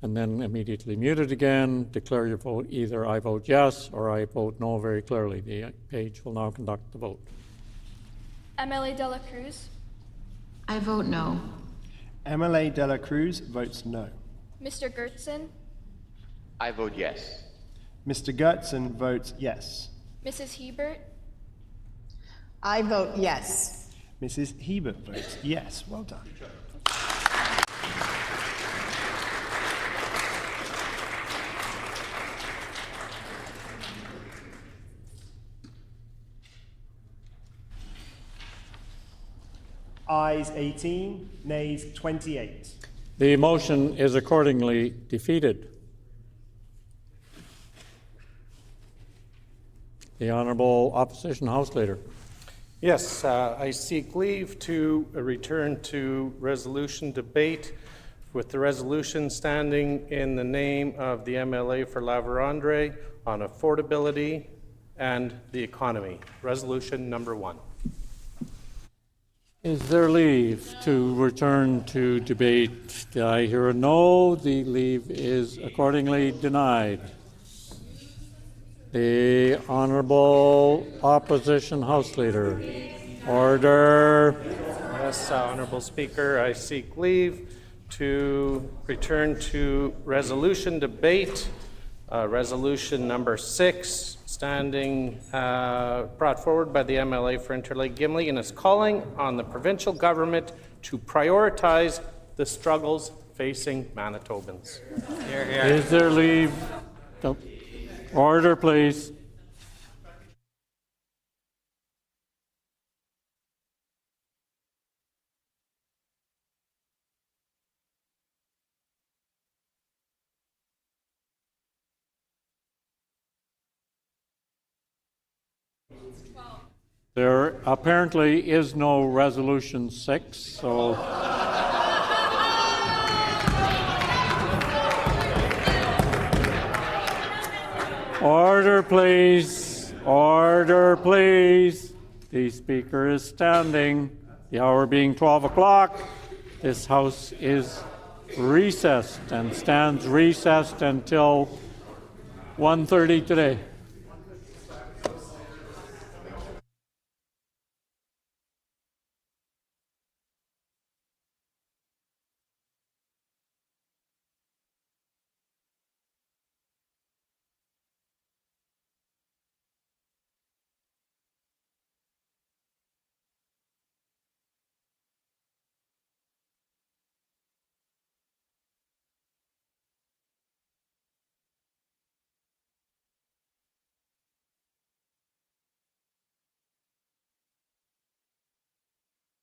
and then immediately mute it again. Declare your vote either I vote yes or I vote no very clearly. The page will now conduct the vote. MLA De La Cruz, I vote no. MLA De La Cruz votes no. Mr. Gertson, I vote yes. Mr. Gertson votes yes. Mrs. Hebert, I vote yes. Mrs. Hebert votes yes. Well done. Ayes 18, nays 28. The motion is accordingly defeated. The Honourable Opposition House Leader. Yes, I seek leave to return to resolution debate with the resolution standing in the name of the MLA for La Vérendrye on affordability and the economy. Resolution number 1. Is there leave to return to debate? Did I hear a no? The leave is accordingly denied. The Honourable Opposition House Leader. Order. Yes, Honourable Speaker, I seek leave to return to resolution debate, resolution number 6, standing brought forward by the MLA for Interlake Gimli, and is calling on the provincial government to prioritize the struggles facing Manitobans. Is there leave? No. Order, please. There apparently is no resolution 6, so order, please. Order, please. The Speaker is standing. The hour being 12 o'clock, this House is recessed and stands recessed until 1:30 today.